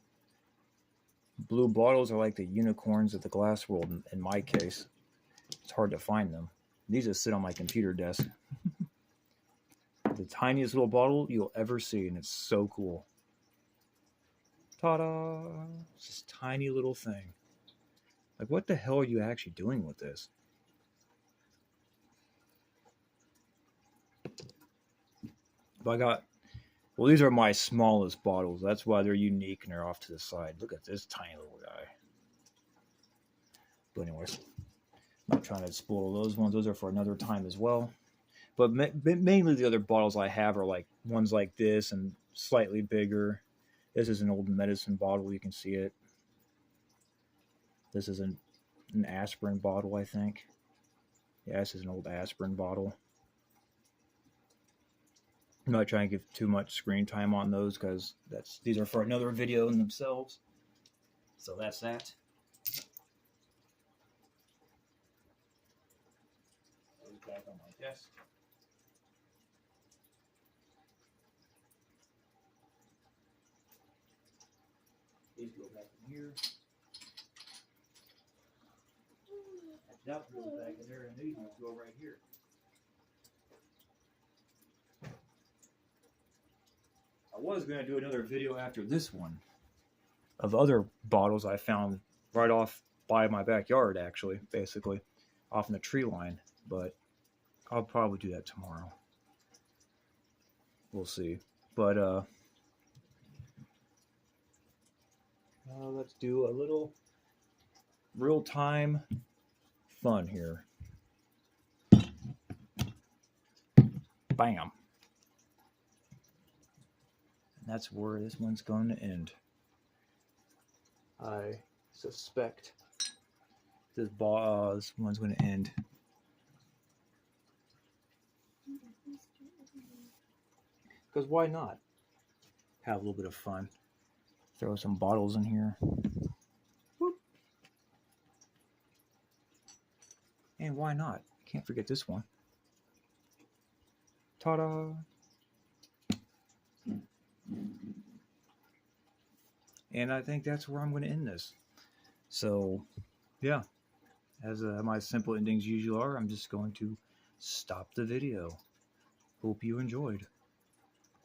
Blue bottles are like the unicorns of the glass world in my case. It's hard to find them. These just sit on my computer desk. The tiniest little bottle you'll ever see, and it's so cool. Ta-da! It's this tiny little thing. Like, what the hell are you actually doing with this? But well, these are my smallest bottles. That's why they're unique and they're off to the side. Look at this tiny little guy. But anyways, I'm not trying to spoil those ones. Those are for another time as well. But mainly the other bottles I have are like ones like this and slightly bigger. This is an old medicine bottle. You can see it. This is an aspirin bottle, I think. Yeah, this is an old aspirin bottle. I'm not trying to give too much screen time on those because these are for another video in themselves. So that's that. Goes back on my desk. These go back in here. That goes back in there, and these ones go right here. I was going to do another video after this one of other bottles I found right off by my backyard, actually, basically, off in the tree line, but I'll probably do that tomorrow. We'll see. But let's do a little real-time fun here. Bam. And that's where this one's going to end. I suspect this one's going to end. Because why not? Have a little bit of fun. Throw some bottles in here. Whoop. And why not? Can't forget this one. Ta-da! And I think that's where I'm going to end this. So, yeah. As my simple endings usually are, I'm just going to stop the video. Hope you enjoyed.